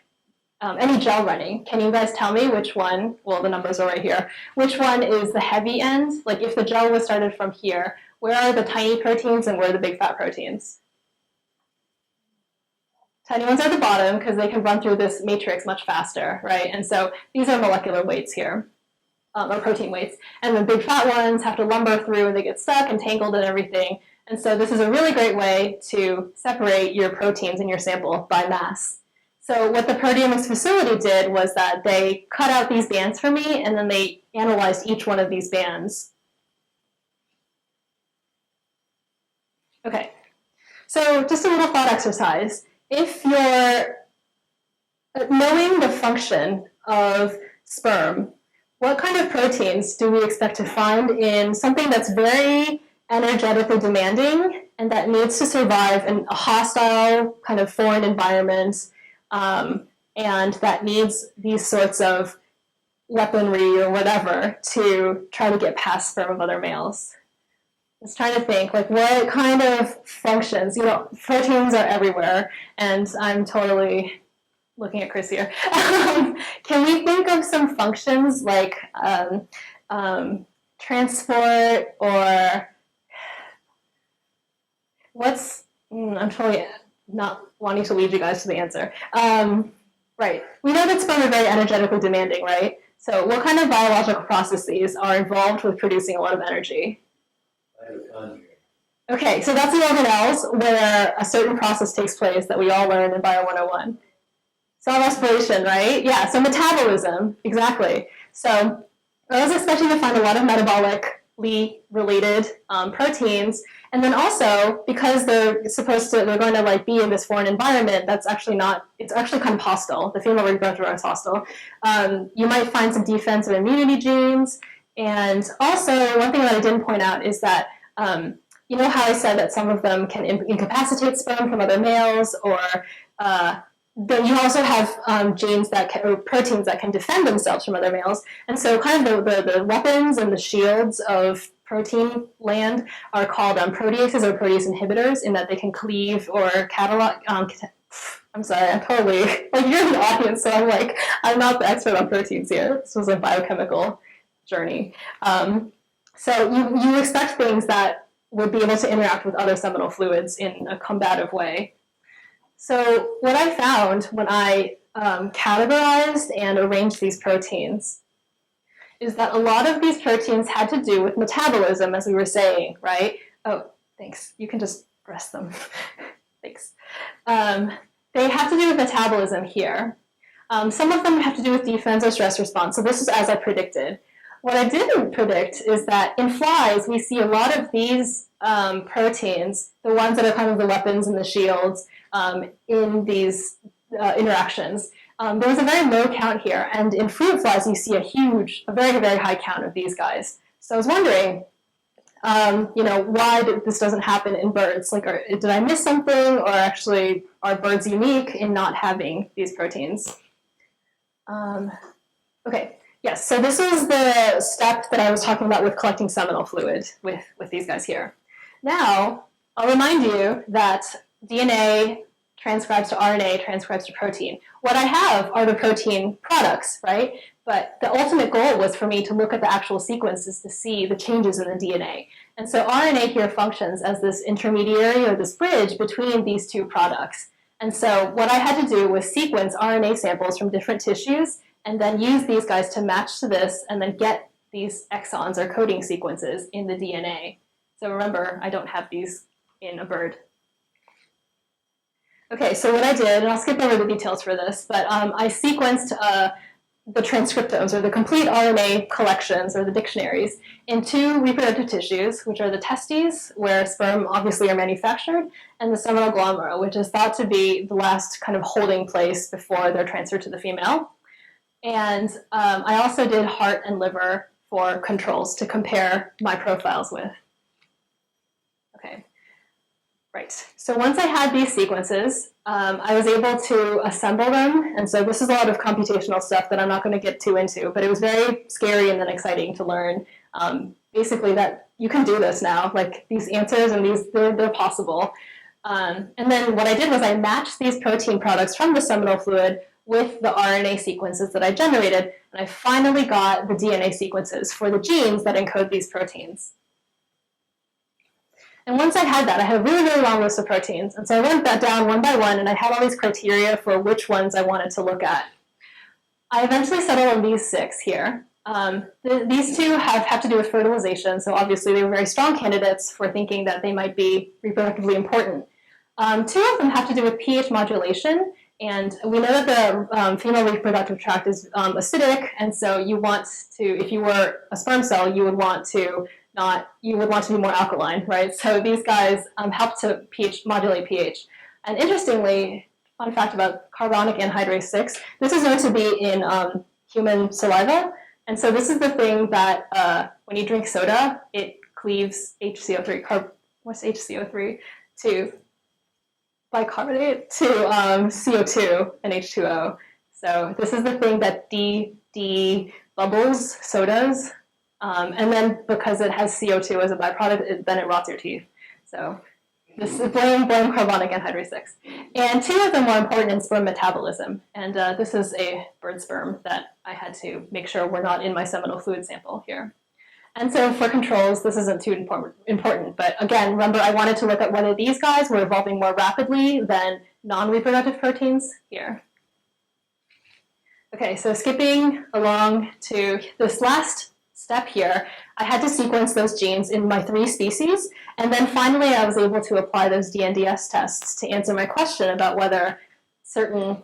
any gel running, can you guys tell me which one, well, the numbers are right here, which one is the heavy end? Like if the gel was started from here, where are the tiny proteins and where are the big fat proteins? Tiny ones are at the bottom because they can run through this matrix much faster, right? And so these are molecular weights here, or protein weights. And the big fat ones have to lumber through and they get stuck and tangled and everything. And so this is a really great way to separate your proteins in your sample by mass. So what the proteomics facility did was that they cut out these bands for me, and then they analyzed each one of these bands. Okay, so just a little thought exercise. If you're knowing the function of sperm, what kind of proteins do we expect to find in something that's very energetically demanding and that needs to survive in a hostile kind of foreign environment, and that needs these sorts of weaponry or whatever to try to get past sperm of other males? I was trying to think, what kind of functions, proteins are everywhere, and I'm totally looking at Chris here. Can we think of some functions like transport, or I'm totally not wanting to lead you guys to the answer. Right, we know that sperm are very energetically demanding, right? So what kind of biological processes are involved with producing a lot of energy? Okay, so that's the organelles where a certain process takes place that we all learn in Bio 101. Cell respiration, right? Yeah, so metabolism, exactly. So I was expecting to find a lot of metabolically related proteins, and then also because they're going to be in this foreign environment that's actually not, it's actually kind of hostile. The female reproductor is hostile. You might find some defense or immunity genes, and also one thing that I didn't point out is that you know how I said that some of them can incapacitate sperm from other males, or then you also have genes or proteins that can defend themselves from other males. And so kind of the weapons and the shields of protein land are called proteases or protease inhibitors, in that they can cleave or catalog. I'm sorry, I'm totally, you're in the audience, so I'm not the expert on proteins here. This was a biochemical journey. So you expect things that would be able to interact with other seminal fluids in a combative way. So what I found when I categorized and arranged these proteins is that a lot of these proteins had to do with metabolism, as we were saying, right? Oh, thanks. You can just rest them. Thanks. They have to do with metabolism here. Some of them have to do with defense or stress response. So this is as I predicted. What I didn't predict is that in flies, we see a lot of these proteins, the ones that are kind of the weapons and the shields in these interactions. There was a very low count here, and in fruit flies, you see a very, very high count of these guys. So I was wondering, why this doesn't happen in birds? Like, did I miss something, or actually are birds unique in not having these proteins? Okay, yes, so this is the step that I was talking about with collecting seminal fluid with these guys here. Now, I'll remind you that DNA transcribes to RNA, transcribes to protein. What I have are the protein products, right? But the ultimate goal was for me to look at the actual sequences to see the changes in the DNA. And so RNA here functions as this intermediary or this bridge between these two products. And so what I had to do was sequence RNA samples from different tissues and then use these guys to match to this and then get these exons or coding sequences in the DNA. So remember, I don't have these in a bird. Okay, so what I did, and I'll skip over the details for this, but I sequenced the transcriptomes, or the complete RNA collections, or the dictionaries, in two reproductive tissues, which are the testes, where sperm obviously are manufactured, and the seminal glomera, which is thought to be the last kind of holding place before they're transferred to the female. And I also did heart and liver for controls to compare my profiles with. Okay. Right, so once I had these sequences, I was able to assemble them, and so this is a lot of computational stuff that I'm not going to get too into, but it was very scary and then exciting to learn, basically that you can do this now, like these answers and they're possible. And then what I did was I matched these protein products from the seminal fluid with the RNA sequences that I generated, and I finally got the DNA sequences for the genes that encode these proteins. And once I had that, I had a really, really long list of proteins. And so I went that down one by one, and I had all these criteria for which ones I wanted to look at. I eventually settled on these 6 here. These two have to do with fertilization, so obviously they were very strong candidates for thinking that they might be reproductively important. 2 of them have to do with pH modulation, and we know that the female reproductive tract is acidic, and so you want to, if you were a sperm cell, you would want to be more alkaline, right? So these guys help to modulate pH. And interestingly, fun fact about carbonic anhydrase 6, this is known to be in human saliva. And so this is the thing that when you drink soda, it cleaves HCO3, what's HCO3? To bicarbonate to CO2 and H2O. So this is the thing that bubbles sodas. And then because it has CO2 as a byproduct, then it rots your teeth. So this is blame carbonic anhydrase 6. And 2 of them were important in sperm metabolism. And this is a bird sperm that I had to make sure were not in my seminal fluid sample here. And so for controls, this isn't too important. But again, remember, I wanted to look at whether these guys were evolving more rapidly than non-reproductive proteins here. Okay, so skipping along to this last step here, I had to sequence those genes in my 3 species, and then finally I was able to apply those DNDS tests to answer my question about whether certain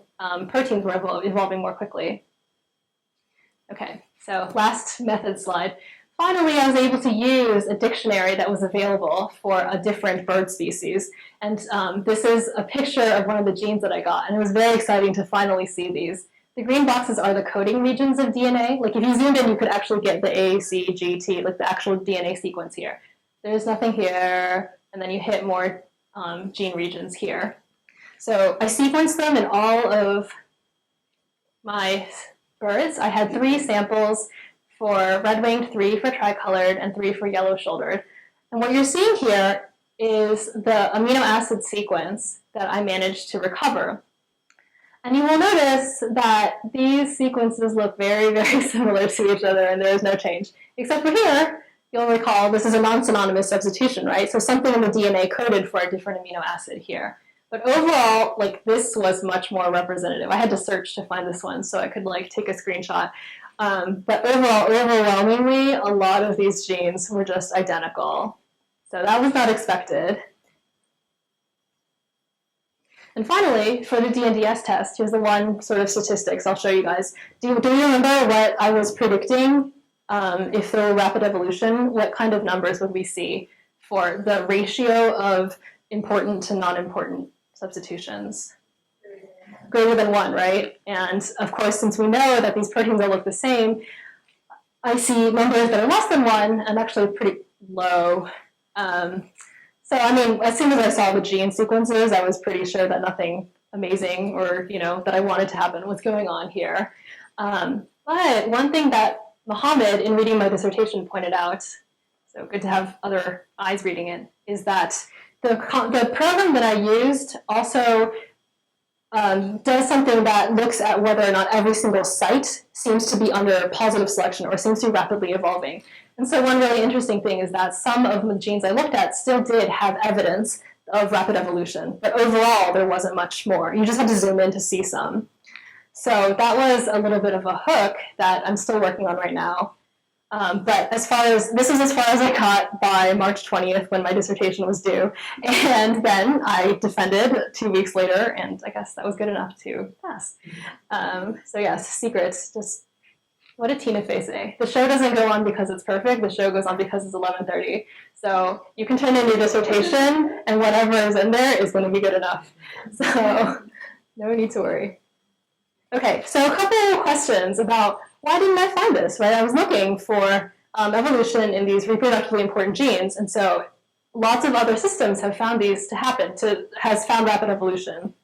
proteins were evolving more quickly. Okay, so last method slide. Finally, I was able to use a dictionary that was available for a different bird species, and this is a picture of one of the genes that I got, and it was very exciting to finally see these. The green boxes are the coding regions of DNA. Like if you zoomed in, you could actually get the A, C, G, T, like the actual DNA sequence here. There's nothing here, and then you hit more gene regions here. So I sequenced them in all of my birds. I had 3 samples for red-winged, 3 for tricolored, and 3 for yellow-shouldered. And what you're seeing here is the amino acid sequence that I managed to recover. And you will notice that these sequences look very, very similar to each other, and there is no change. Except for here, you'll recall this is a non-synonymous substitution, right? So something in the DNA coded for a different amino acid here. But overall, like, this was much more representative. I had to search to find this one so I could like take a screenshot. But overall, overwhelmingly, a lot of these genes were just identical. So that was not expected. And finally, for the DNDS test, here's the one sort of statistics I'll show you guys. Do you remember what I was predicting? If there were rapid evolution, what kind of numbers would we see for the ratio of important to non-important substitutions? Greater than 1, right? And of course, since we know that these proteins all look the same, I see numbers that are less than 1 and actually pretty low. So I mean, as soon as I saw the gene sequences, I was pretty sure that nothing amazing or that I wanted to happen was going on here. But one thing that Mohammed, in reading my dissertation, pointed out, so good to have other eyes reading it, is that the program that I used also does something that looks at whether or not every single site seems to be under positive selection or seems to be rapidly evolving. And so one really interesting thing is that some of the genes I looked at still did have evidence of rapid evolution, but overall there wasn't much more. You just had to zoom in to see some. So that was a little bit of a hook that I'm still working on right now. But this is as far as I got by March 20th when my dissertation was due. And then I defended 2 weeks later, and I guess that was good enough to pass. So yes, secrets, just what did Tina Fey say? The show doesn't go on because it's perfect, the show goes on because it's 11:30. So you can turn in your dissertation, and whatever is in there is going to be good enough. So no need to worry. Okay, so a couple of questions about why didn't I find this, right? I was looking for evolution in these reproductively important genes, and so lots of other systems have found these to happen, has found rapid evolution.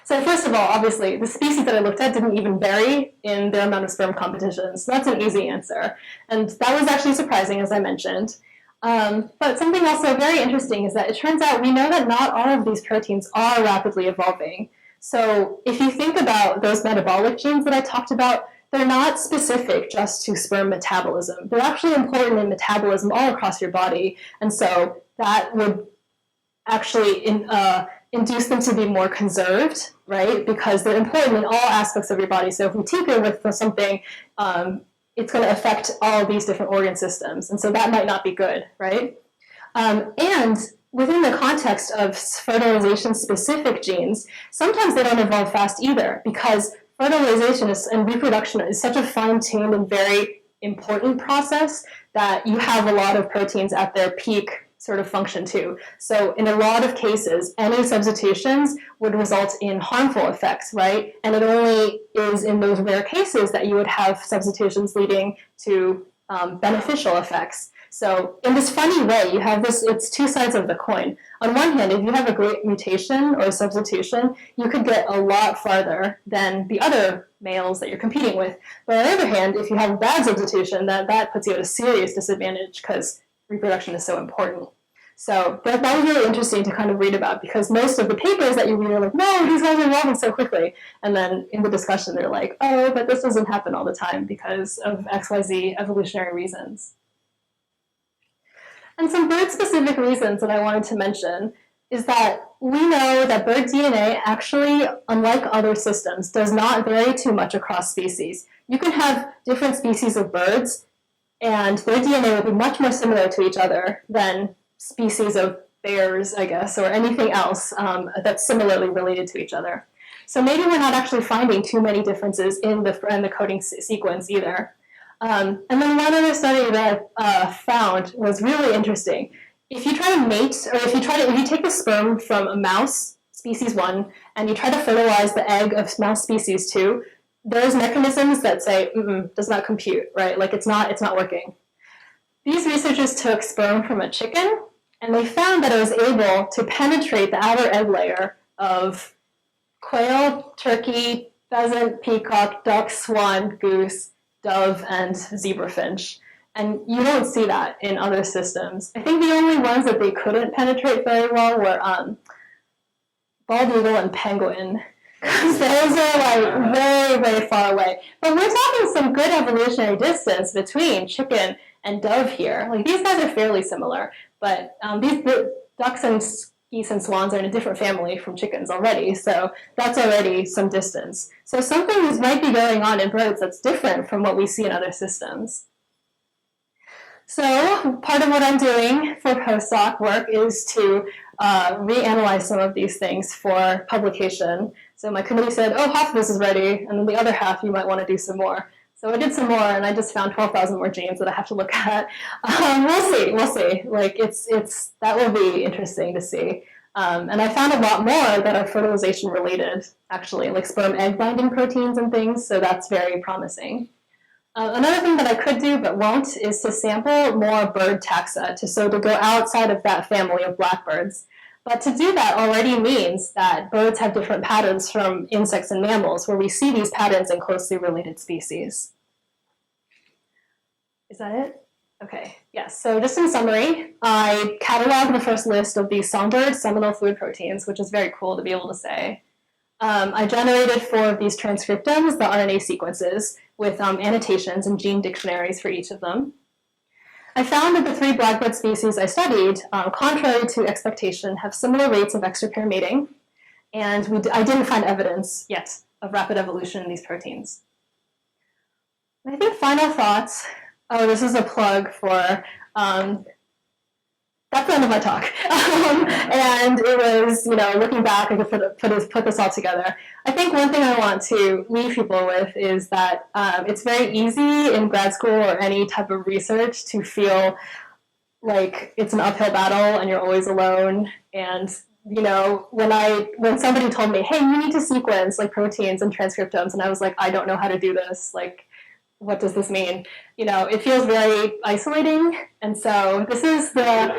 So first of all, obviously, the species that I looked at didn't even vary in their amount of sperm competition, so that's an easy answer. And that was actually surprising, as I mentioned. But something also very interesting is that it turns out we know that not all of these proteins are rapidly evolving. So if you think about those metabolic genes that I talked about, they're not specific just to sperm metabolism. They're actually important in metabolism all across your body. And so that would actually induce them to be more conserved, right? Because they're important in all aspects of your body. So if we tinker with something, it's going to affect all of these different organ systems. And so that might not be good, right? And within the context of fertilization-specific genes, sometimes they don't evolve fast either, because fertilization and reproduction is such a fine-tuned and very important process that you have a lot of proteins at their peak sort of function too. So in a lot of cases, any substitutions would result in harmful effects, right? And it only is in those rare cases that you would have substitutions leading to beneficial effects. So in this funny way, you have this, it's two sides of the coin. On one hand, if you have a great mutation or substitution, you could get a lot farther than the other males that you're competing with. But on the other hand, if you have a bad substitution, that puts you at a serious disadvantage because reproduction is so important. So that was really interesting to kind of read about, because most of the papers that you read are like, no, these guys are evolving so quickly. And then in the discussion, they're like, oh, but this doesn't happen all the time because of XYZ evolutionary reasons. And some bird-specific reasons that I wanted to mention is that we know that bird DNA actually, unlike other systems, does not vary too much across species. You can have different species of birds, and their DNA will be much more similar to each other than species of bears, I guess, or anything else that's similarly related to each other. So maybe we're not actually finding too many differences in the coding sequence either. And then one other study that I found was really interesting. If you try to mate, or if you take the sperm from a mouse, species 1, and you try to fertilize the egg of mouse species 2, there's mechanisms that say, does not compute, right? Like it's not working. These researchers took sperm from a chicken, and they found that it was able to penetrate the outer egg layer of quail, turkey, pheasant, peacock, duck, swan, goose, dove, and zebrafinch. And you don't see that in other systems. I think the only ones that they couldn't penetrate very well were bald eagle and penguin, because those are like very, very far away. But we're talking some good evolutionary distance between chicken and dove here. Like these guys are fairly similar, but the ducks and geese and swans are in a different family from chickens already, so that's already some distance. So something might be going on in birds that's different from what we see in other systems. So part of what I'm doing for postdoc work is to reanalyze some of these things for publication. So my committee said, oh, half of this is ready, and then the other half you might want to do some more. So I did some more, and I just found 12,000 more genes that I have to look at. We'll see. Like that will be interesting to see. And I found a lot more that are fertilization related, actually, like sperm egg binding proteins and things. So that's very promising. Another thing that I could do but won't is to sample more bird taxa, to go outside of that family of blackbirds. But to do that already means that birds have different patterns from insects and mammals, where we see these patterns in closely related species. Is that it? Okay, yes. So just in summary, I cataloged the first list of these songbird seminal fluid proteins, which is very cool to be able to say. I generated 4 of these transcriptomes, the RNA sequences, with annotations and gene dictionaries for each of them. I found that the 3 blackbird species I studied, contrary to expectation, have similar rates of extrapair mating, and I didn't find evidence yet of rapid evolution in these proteins. I think final thoughts. Oh, this is a plug for that's the end of my talk. And it was, looking back, I could put this all together. I think one thing I want to leave people with is that it's very easy in grad school or any type of research to feel like it's an uphill battle and you're always alone. And when somebody told me, hey, you need to sequence like proteins and transcriptomes, and I was like, I don't know how to do this. Like, what does this mean? It feels very isolating. And so this is the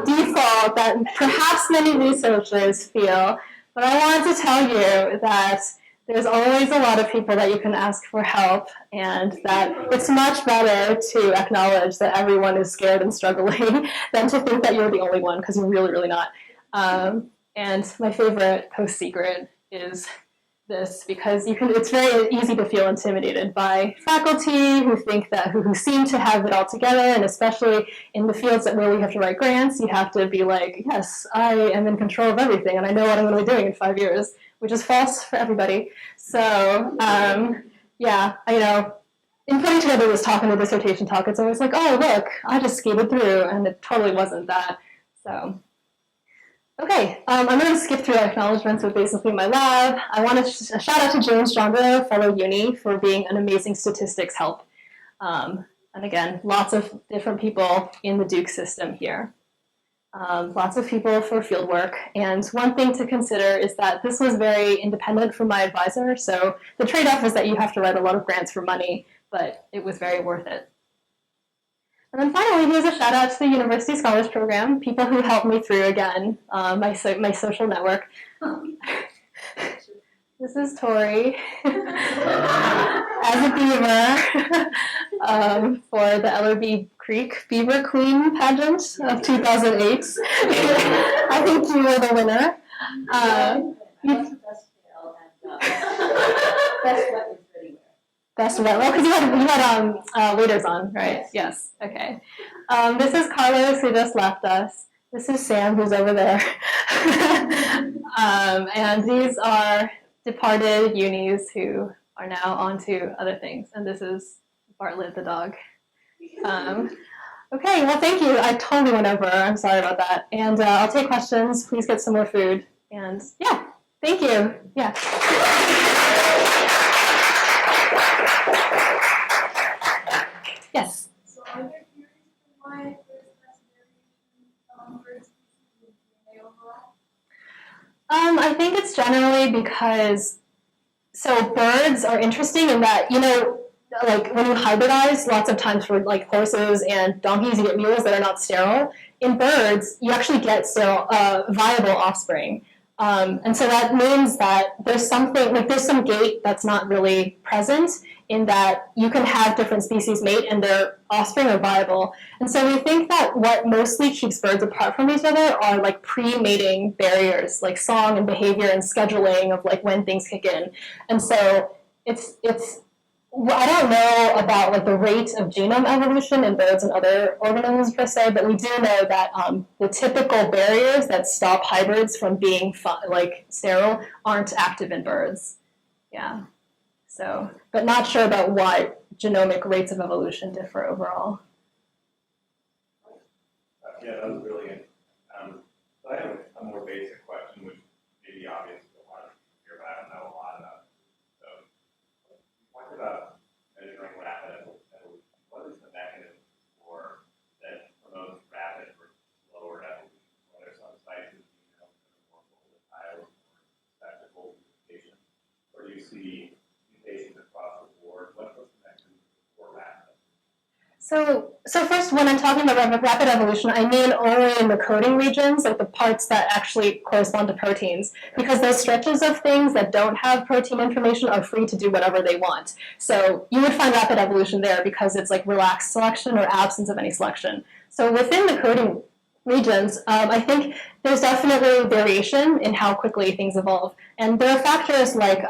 default that perhaps many researchers feel. But I want to tell you that there's always a lot of people that you can ask for help, and that it's much better to acknowledge that everyone is scared and struggling than to think that you're the only one, because you're really, really not. And my favorite post-secret is this, because it's very easy to feel intimidated by faculty who seem to have it all together, and especially in the fields where we have to write grants, you have to be like, yes, I am in control of everything, and I know what I'm going to be doing in 5 years, which is false for everybody. So, in putting together this talk and the dissertation talk, it's always like, oh, look, I just skated through, and it totally wasn't that. So. Okay, I'm going to skip through our acknowledgements with basically my lab. I want to shout out to James Strongbow, fellow uni, for being an amazing statistics help. And again, lots of different people in the Duke system here. Lots of people for field work. And one thing to consider is that this was very independent from my advisor. So the trade-off is that you have to write a lot of grants for money, but it was very worth it. And then finally, here's a shout out to the University Scholars Program, people who helped me through, again, my social network. This is Tori as a beaver for the Ellerby Creek Beaver Queen pageant of 2008. I think you were the winner. Best wet, well, because you had waders on, right? Yes. Okay. This is Carlos, who just left us. This is Sam, who's over there. And these are departed unis who are now on to other things. And this is Bartlett the dog. Okay, well, thank you. I totally went over. I'm sorry about that. And I'll take questions. Please get some more food. And yeah, thank you. Yeah. Yes. So are there theories for why there's less variation on bird species in DNA overall? I think it's generally because, so birds are interesting in that, like when you hybridize, lots of times for like horses and donkeys, you get mules that are not sterile. In birds, you actually get sterile, viable offspring. And so that means that there's something, like there's some gait that's not really present in that you can have different species mate and their offspring are viable. And so we think that what mostly keeps birds apart from each other are like pre-mating barriers, like song and behavior and scheduling of like when things kick in. And so it's I don't know about like the rate of genome evolution in birds and other organisms per se, but we do know that the typical barriers that stop hybrids from being like sterile aren't active in birds. Yeah. So, but not sure about why genomic rates of evolution differ overall. Yeah, that was brilliant. So I have a more basic question, which may be obvious to a lot of people here, but I don't know a lot about it. So, you talked about measuring rapid evolution. What is the mechanism for that promotes rapid or slower evolution? Are there some sites of genomes that are more volatile or more susceptible to mutation? Or do you see mutations across the board? What's the mechanism for rapid? So first, when I'm talking about rapid evolution, I mean only in the coding regions, like the parts that actually correspond to proteins, because those stretches of things that don't have protein information are free to do whatever they want. So you would find rapid evolution there because it's like relaxed selection or absence of any selection. So within the coding regions, I think there's definitely variation in how quickly things evolve. And there are factors like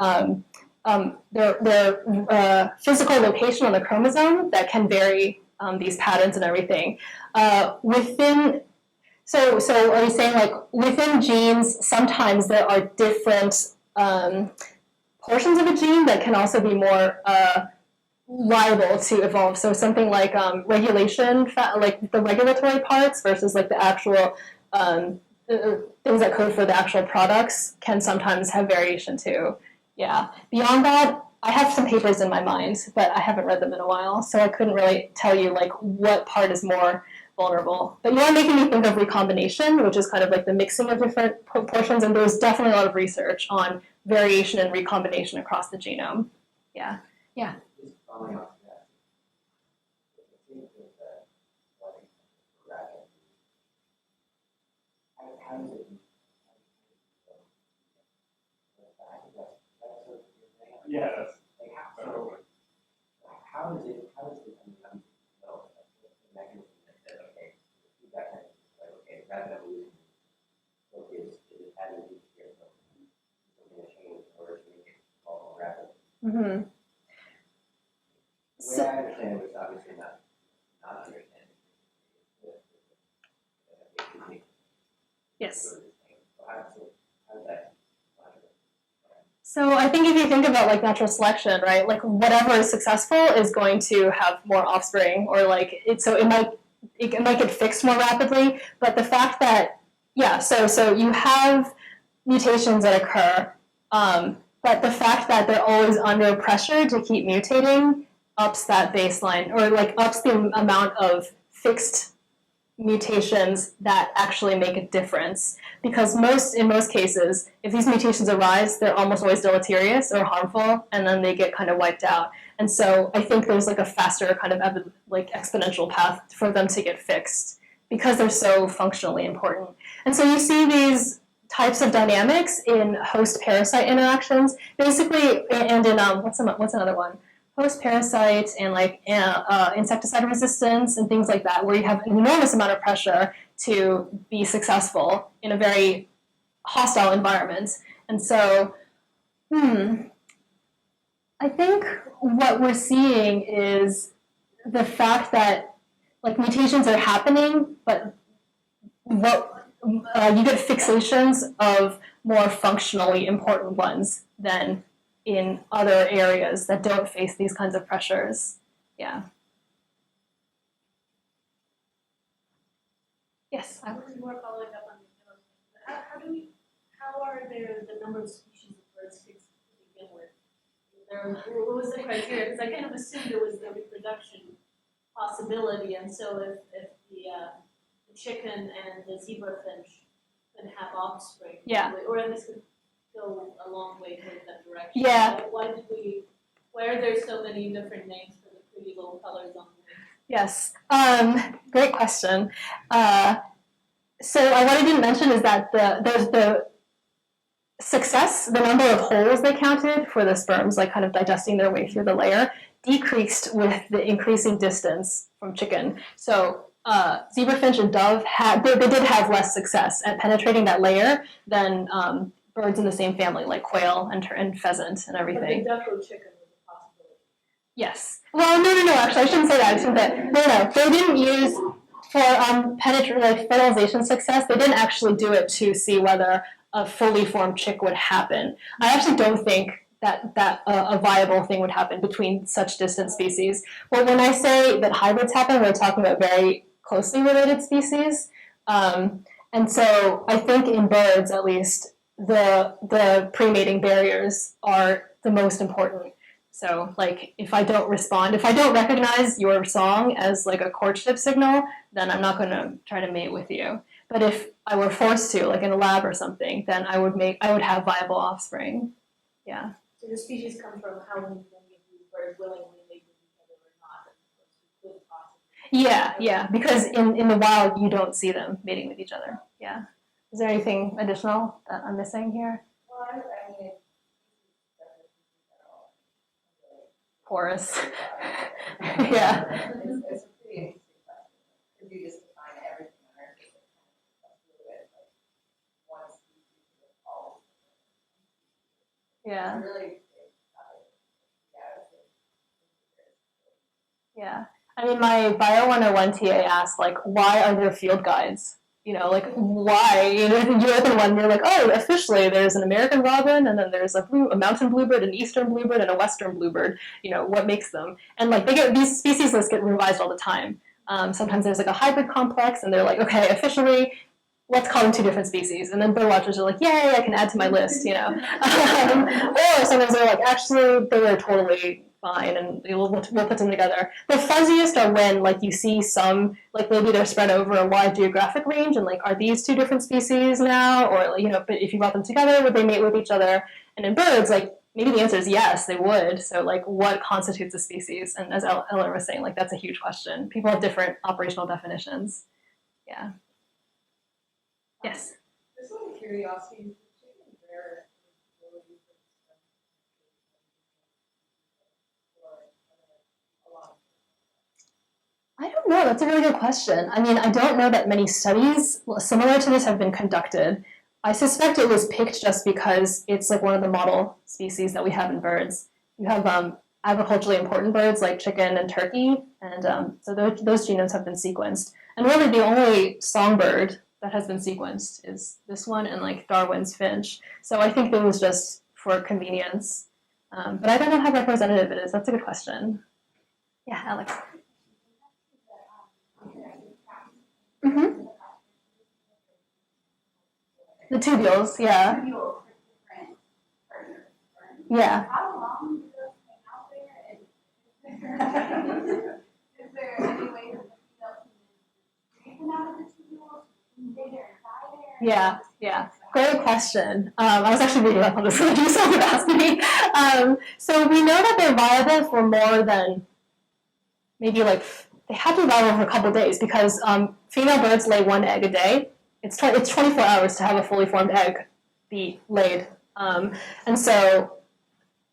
their physical location on the chromosome that can vary these patterns and everything. So are you saying like within genes, sometimes there are different portions of a gene that can also be more liable to evolve? So something like regulation, like the regulatory parts versus like the actual things that code for the actual products can sometimes have variation too. Yeah. Beyond that, I have some papers in my mind, but I haven't read them in a while, so I couldn't really tell you like what part is more vulnerable. But you are making me think of recombination, which is kind of like the mixing of different portions, and there's definitely a lot of research on variation and recombination across the genome. Yeah. Yeah. Just following up to that, it seems that Widening for rapid, how does it? Yeah, that's like how does it know the mechanism that says, okay, feedback mechanism, like, okay, rapid evolution is adding these here, so something to change in order to make it all rapid. Mm-hmm. The way I understand it, which obviously not understanding, Yes. So how does that? So I think if you think about like natural selection, right, like whatever is successful is going to have more offspring, or like it might get fixed more rapidly. But the fact that so you have mutations that occur, but the fact that they're always under pressure to keep mutating ups that baseline, or like ups the amount of fixed mutations that actually make a difference. Because in most cases, if these mutations arise, they're almost always deleterious or harmful, and then they get kind of wiped out. And so I think there's like a faster kind of like exponential path for them to get fixed because they're so functionally important. And so you see these types of dynamics in host-parasite interactions, basically, and in what's another one? Host-parasite and like insecticide resistance and things like that, where you have an enormous amount of pressure to be successful in a very hostile environment. And so, I think what we're seeing is the fact that like mutations are happening, but what you get fixations of more functionally important ones than in other areas that don't face these kinds of pressures. Yeah. Yes. I was more following up on the how are there the number of species of birds fixed to begin with? What was the criteria? Because I kind of assumed it was the reproduction possibility, and so if the chicken and the zebra finch could have offspring, or this could go a long way toward that direction. Yeah. Why are there so many different names for the pretty little colors on the wing? Yes, great question. So what I didn't mention is that the success, the number of holes they counted for the sperms, like kind of digesting their way through the layer, decreased with the increasing distance from chicken. So zebrafinch and dove they did have less success at penetrating that layer than birds in the same family, like quail and pheasant and everything. But the duck or chicken was a possibility. Yes. Well, no. Actually, I shouldn't say that. No. They didn't use for fertilization success. They didn't actually do it to see whether a fully formed chick would happen. I actually don't think that a viable thing would happen between such distant species. Well, when I say that hybrids happen, we're talking about very closely related species. And so I think in birds, at least, the pre-mating barriers are the most important. So, like, if I don't recognize your song as like a courtship signal, then I'm not going to try to mate with you. But if I were forced to, like in a lab or something, then I would have viable offspring. Yeah. So the species come from how many of these birds willingly mate with each other or not, as opposed to could possibly. Yeah, because in the wild you don't see them mating with each other. Yeah. Is there anything additional that I'm missing here? Well, I mean, Porous. Yeah. it's a pretty interesting question. Could you just define everything on Earth as kind of fluid, like one species with all? Yeah. It's really Yeah. I mean, my Bio 101 TA asked, like, why are there field guides? You know, like, why? You open one and you're like, oh, officially there's an American robin, and then there's a mountain bluebird, an eastern bluebird, and a western bluebird. You know, what makes them? And, like, these species lists get revised all the time. Sometimes there's, like, a hybrid complex, and they're like, okay, officially, let's call them two different species. And then birdwatchers are like, yay, I can add to my list, you know. Or sometimes they're like, actually, they were totally fine, and we'll put them together. The fuzziest are when, like, you see some, like, maybe they're spread over a wide geographic range, and, like, are these two different species now? Or, you know, but if you brought them together, would they mate with each other? And in birds, like, maybe the answer is yes, they would. So, like, what constitutes a species? And as Ella was saying, like, that's a huge question. People have different operational definitions. Yeah. Yes? Just out of curiosity, is chicken rare ability for a lot? I don't know. That's a really good question. I mean, I don't know that many studies similar to this have been conducted. I suspect it was picked just because it's like one of the model species that we have in birds. You have agriculturally important birds like chicken and turkey, and so those genomes have been sequenced. And really the only songbird that has been sequenced is this one and like Darwin's finch. So I think it was just for convenience. But I don't know how representative it is. That's a good question. Yeah, Alex. Mm-hmm. The tubules, yeah. Yeah. How long do those hang out there? Is there any way that the female can come out of the tubules, stay there and die there? Yeah. Great question. I was actually reading up on this when you started asking me. So we know that they're viable for more than maybe like, they have to be viable for a couple of days because female birds lay one egg a day. It's 24 hours to have a fully formed egg be laid. And so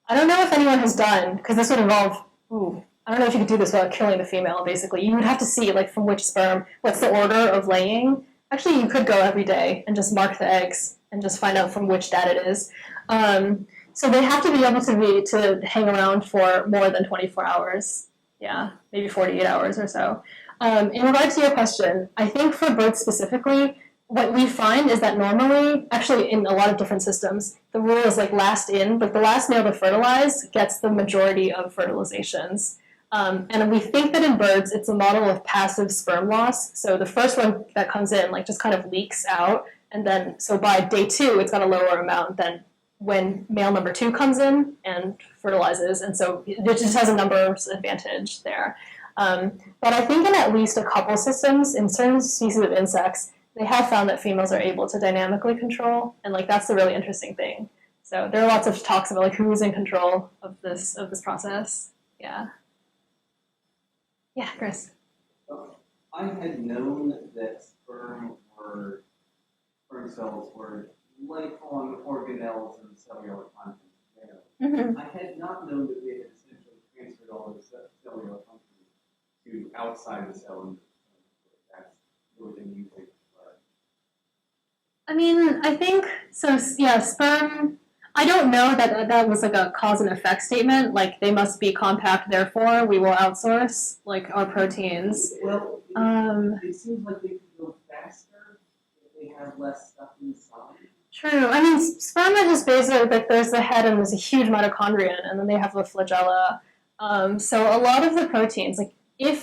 I don't know if anyone has done, because this would involve, I don't know if you could do this without killing the female, basically. You would have to see like from which sperm, what's the order of laying. Actually, you could go every day and just mark the eggs and just find out from which dad it is. So they have to be able to hang around for more than 24 hours. Yeah, maybe 48 hours or so. In regard to your question, I think for birds specifically, what we find is that normally, actually in a lot of different systems, the rule is like last in, but the last male to fertilize gets the majority of fertilizations. And we think that in birds, it's a model of passive sperm loss. So the first one that comes in like just kind of leaks out. And then, so by day 2, it's got a lower amount than when male number 2 comes in and fertilizes. And so it just has a numbers advantage there. But I think in at least a couple systems, in certain species of insects, they have found that females are able to dynamically control, and like that's the really interesting thing. So there are lots of talks about like who's in control of this process. Yeah. Yeah, Chris. I had known that sperm cells were lifelong organelles and cellular content. Mm-hmm. I had not known that they had essentially transferred at all the cellular functions to outside the cell. And that's really the music. I mean, I think, so yeah, sperm, I don't know that that was like a cause and effect statement, like they must be compact, therefore we will outsource like our proteins. Well, it seems like they could go faster if they have less stuff inside. True. I mean, sperm are just basically like there's the head and there's a huge mitochondrion, and then they have the flagella. So a lot of the proteins, like I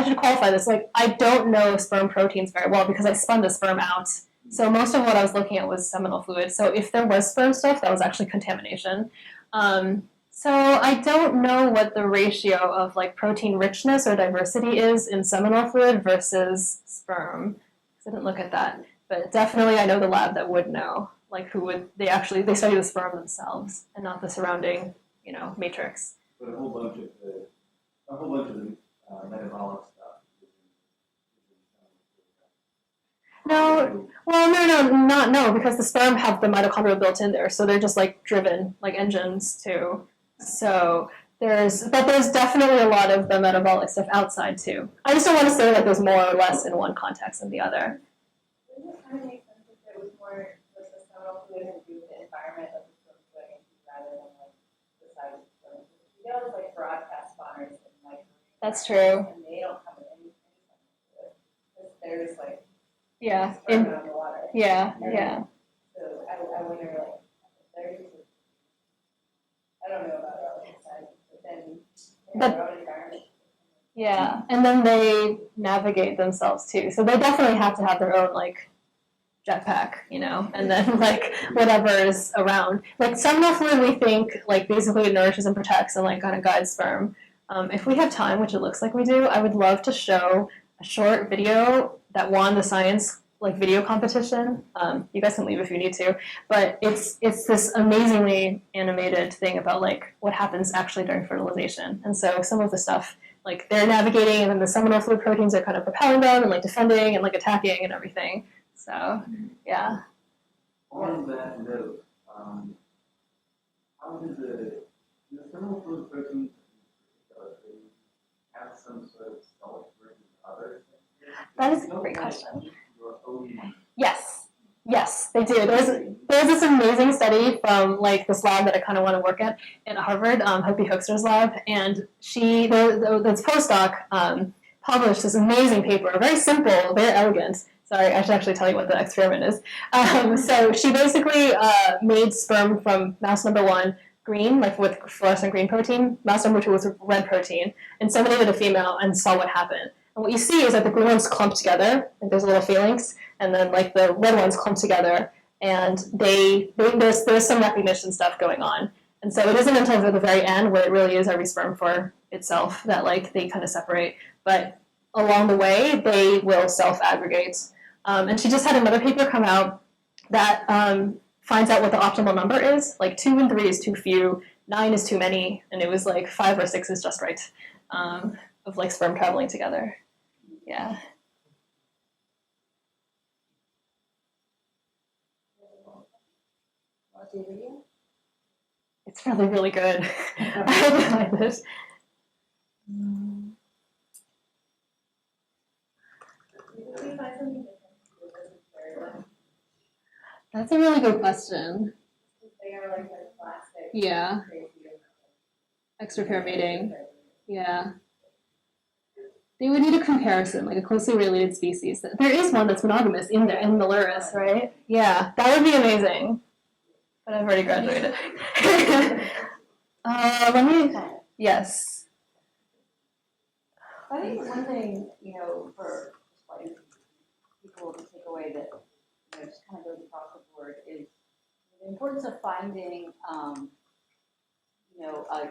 should qualify this. Like, I don't know sperm proteins very well because I spun the sperm out. So most of what I was looking at was seminal fluid. So if there was sperm stuff, that was actually contamination. So I don't know what the ratio of like protein richness or diversity is in seminal fluid versus sperm. I didn't look at that. But definitely I know the lab that would know, like they study the sperm themselves and not the surrounding, matrix. But a whole bunch of the metabolic stuff. No, because the sperm have the mitochondria built in there, so they're just like driven like engines too. So there's definitely a lot of the metabolic stuff outside too. I just don't want to say that there's more or less in one context than the other. Wouldn't it kind of make sense if it was more with the seminal fluid and do with the environment of the sperm going into rather than like the size of the sperm? You know, it's like broadcast spawners and like That's true. and they don't come with any seminal fluid. Because they're just like Yeah. sperm out of the water. Yeah. So I wonder like if they're just I don't know about our own size, but then their own environment. Yeah. And then they navigate themselves too. So they definitely have to have their own like jetpack, and then like whatever is around. Like seminal fluid, we think like basically it nourishes and protects and like kind of guides sperm. If we have time, which it looks like we do, I would love to show a short video that won the science like video competition. You guys can leave if you need to, but it's this amazingly animated thing about like what happens actually during fertilization. And so some of the stuff like they're navigating, and then the seminal fluid proteins are kind of propelling them and like defending and like attacking and everything. So yeah. On that note, how do the seminal fluid proteins have some sort of self versus other? That is a great question. Yes, they do. There's this amazing study from like this lab that I kind of want to work at Harvard, Hopi Hoekster's lab, and this postdoc published this amazing paper, very simple, very elegant. Sorry, I should actually tell you what the experiment is. So she basically made sperm from mouse number 1 green, like with fluorescent green protein. Mouse number 2 was red protein, inseminated a female and saw what happened. And what you see is that the green ones clump together, like there's little phalanx, and then like the red ones clump together, and there's some recognition stuff going on. And so it isn't until the very end where it really is every sperm for itself that like they kind of separate. But along the way, they will self-aggregate. And she just had another paper come out that finds out what the optimal number is. Like 2 and 3 is too few, 9 is too many, and it was like 5 or 6 is just right, of like sperm traveling together. Yeah. It's really, really good. I really like this. That's a really good question. They are like a plastic. Yeah. Extra pair mating. Yeah. They would need a comparison, like a closely related species. There is one that's monogamous in there, in Meluris, right? Yeah, that would be amazing. But I've already graduated. Yes. I think one thing, for like people to take away that, just kind of goes across the board is the importance of finding,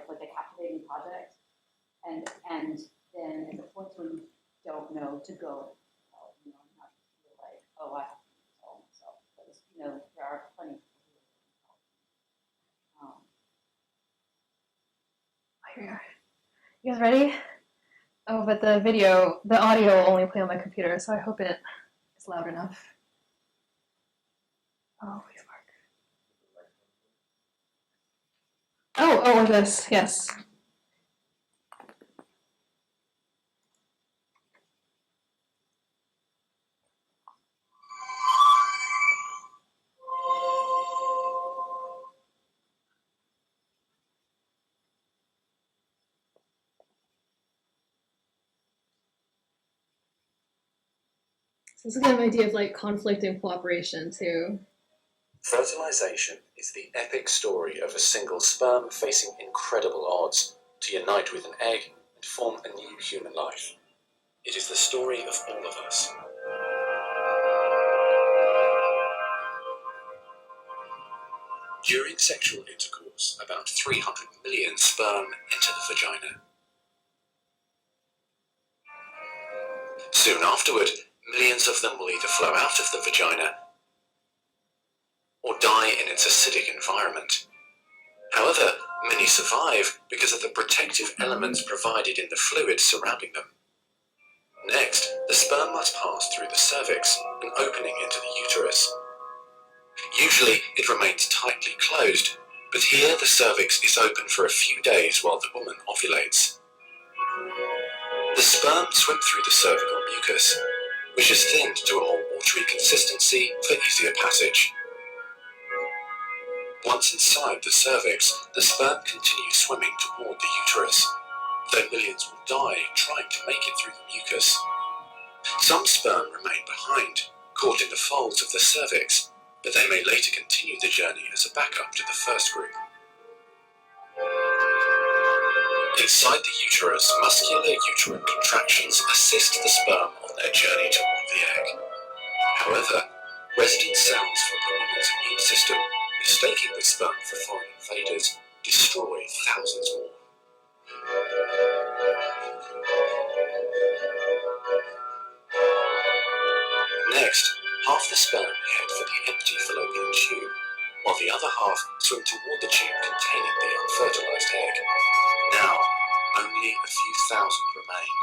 like a captivating project, and then at the points where you don't know to go, not to feel like, oh, I have to do this all myself, but there are plenty of people who can help. You guys ready? Oh, but the audio will only play on my computer, so I hope it is loud enough. Oh, please work. Oh, this, yes. So this is kind of an idea of like conflict and cooperation too. Fertilization is the epic story of a single sperm facing incredible odds to unite with an egg and form a new human life. It is the story of all of us. During sexual intercourse, about 300 million sperm enter the vagina. Soon afterward, millions of them will either flow out of the vagina or die in its acidic environment. However, many survive because of the protective elements provided in the fluid surrounding them. Next, the sperm must pass through the cervix, an opening into the uterus. Usually, it remains tightly closed, but here the cervix is open for a few days while the woman ovulates. The sperm swim through the cervical mucus, which is thinned to a more watery consistency for easier passage. Once inside the cervix, the sperm continues swimming toward the uterus, though millions will die trying to make it through the mucus. Some sperm remain behind, caught in the folds of the cervix, but they may later continue the journey as a backup to the first group. Inside the uterus, muscular uterine contractions assist the sperm on their journey toward the egg. However, resident cells from the woman's immune system, mistaking the sperm for foreign invaders, destroy thousands more. Next, half the sperm head for the empty fallopian tube, while the other half swim toward the tube containing the unfertilized egg. Now, only a few thousand remain.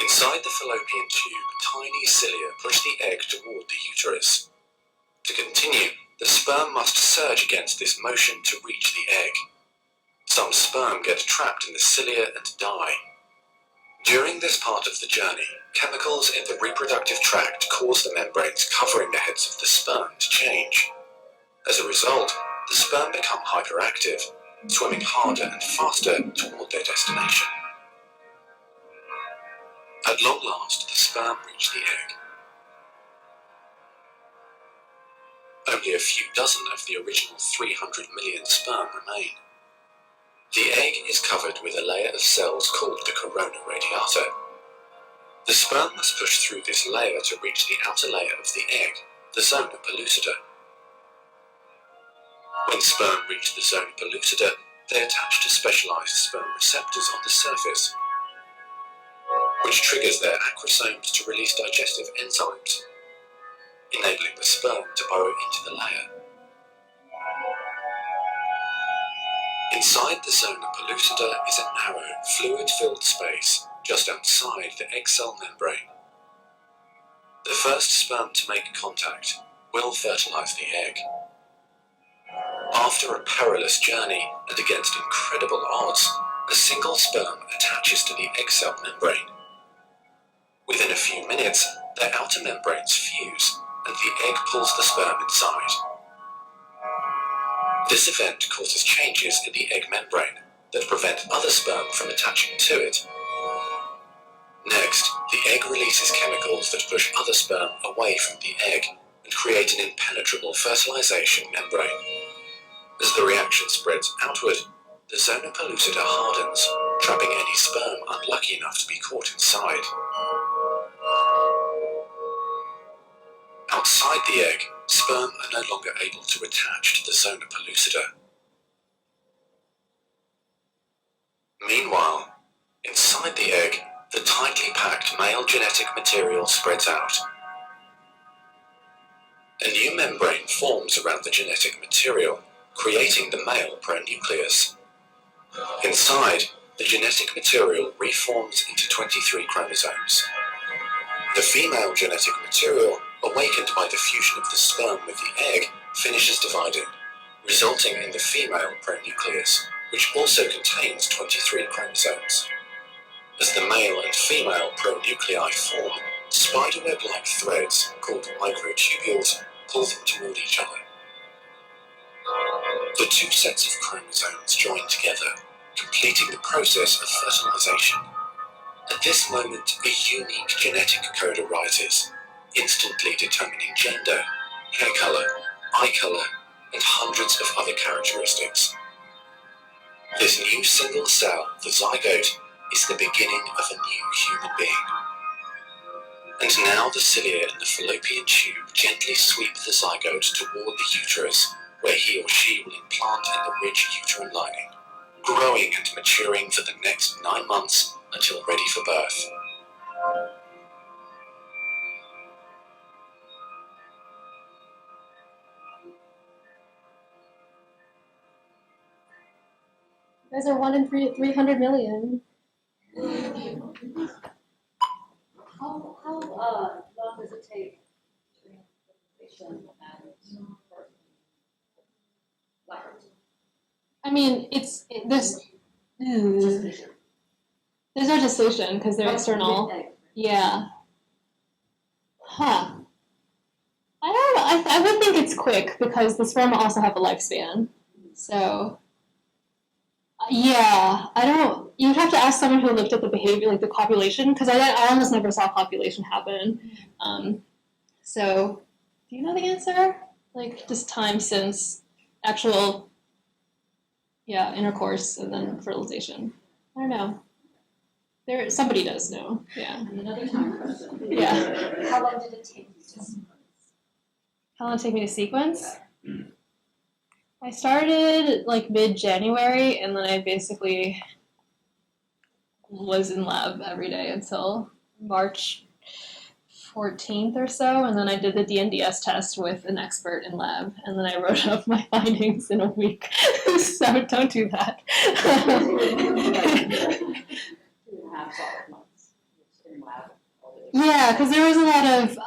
Inside the fallopian tube, tiny cilia push the egg toward the uterus. To continue, the sperm must surge against this motion to reach the egg. Some sperm get trapped in the cilia and die. During this part of the journey, chemicals in the reproductive tract cause the membranes covering the heads of the sperm to change. As a result, the sperm become hyperactive, swimming harder and faster toward their destination. At long last, the sperm reach the egg. Only a few dozen of the original 300 million sperm remain. The egg is covered with a layer of cells called the corona radiata. The sperm must push through this layer to reach the outer layer of the egg, the zona pellucida. When sperm reach the zona pellucida, they attach to specialized sperm receptors on the surface, which triggers their acrosomes to release digestive enzymes, enabling the sperm to burrow into the layer. Inside the zona pellucida is a narrow, fluid-filled space just outside the egg cell membrane. The first sperm to make contact will fertilize the egg. After a perilous journey and against incredible odds, a single sperm attaches to the egg cell membrane. Within a few minutes, their outer membranes fuse and the egg pulls the sperm inside. This event causes changes in the egg membrane that prevent other sperm from attaching to it. Next, the egg releases chemicals that push other sperm away from the egg and create an impenetrable fertilization membrane. As the reaction spreads outward, the zona pellucida hardens, trapping any sperm unlucky enough to be caught inside. Outside the egg, sperm are no longer able to attach to the zona pellucida. Meanwhile, inside the egg, the tightly packed male genetic material spreads out. A new membrane forms around the genetic material, creating the male pronucleus. Inside, the genetic material reforms into 23 chromosomes. The female genetic material, awakened by the fusion of the sperm with the egg, finishes dividing, resulting in the female pronucleus, which also contains 23 chromosomes. As the male and female pronuclei form, spiderweb-like threads, called microtubules, pull them toward each other. The two sets of chromosomes join together, completing the process of fertilization. At this moment, a unique genetic code arises, instantly determining gender, hair color, eye color, and hundreds of other characteristics. This new single cell, the zygote, is the beginning of a new human being. And now the cilia in the fallopian tube gently sweep the zygote toward the uterus, where he or she will implant in the rich uterine lining, growing and maturing for the next 9 months until ready for birth. You guys are 1 in 300 million. How long does it take between fertilization and birth? Blackbirds. I mean, there's no gestation because they're external. Yeah. Huh. I don't know. I would think it's quick because the sperm also have a lifespan. So, yeah, I don't. You'd have to ask someone who looked at the behavior, like the copulation, because I almost never saw copulation happen. So, do you know the answer? Like, just time since actual, intercourse and then fertilization. I don't know. Somebody does know. Yeah. And another time question. Yeah. How long did it take you to sequence? How long did it take me to sequence? I started like mid-January, and then I basically was in lab every day until March 14th or so, and then I did the DNDS test with an expert in lab, and then I wrote up my findings in a week. So don't do that. 2.5 solid months in lab. Yeah, because there was a lot of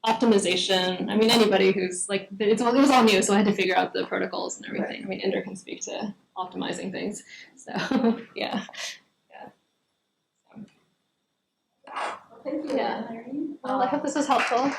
optimization. I mean, anybody who's like, it was all new, so I had to figure out the protocols and everything. I mean, Inder can speak to optimizing things. So, yeah. Thank you. Yeah. Well, I hope this was helpful.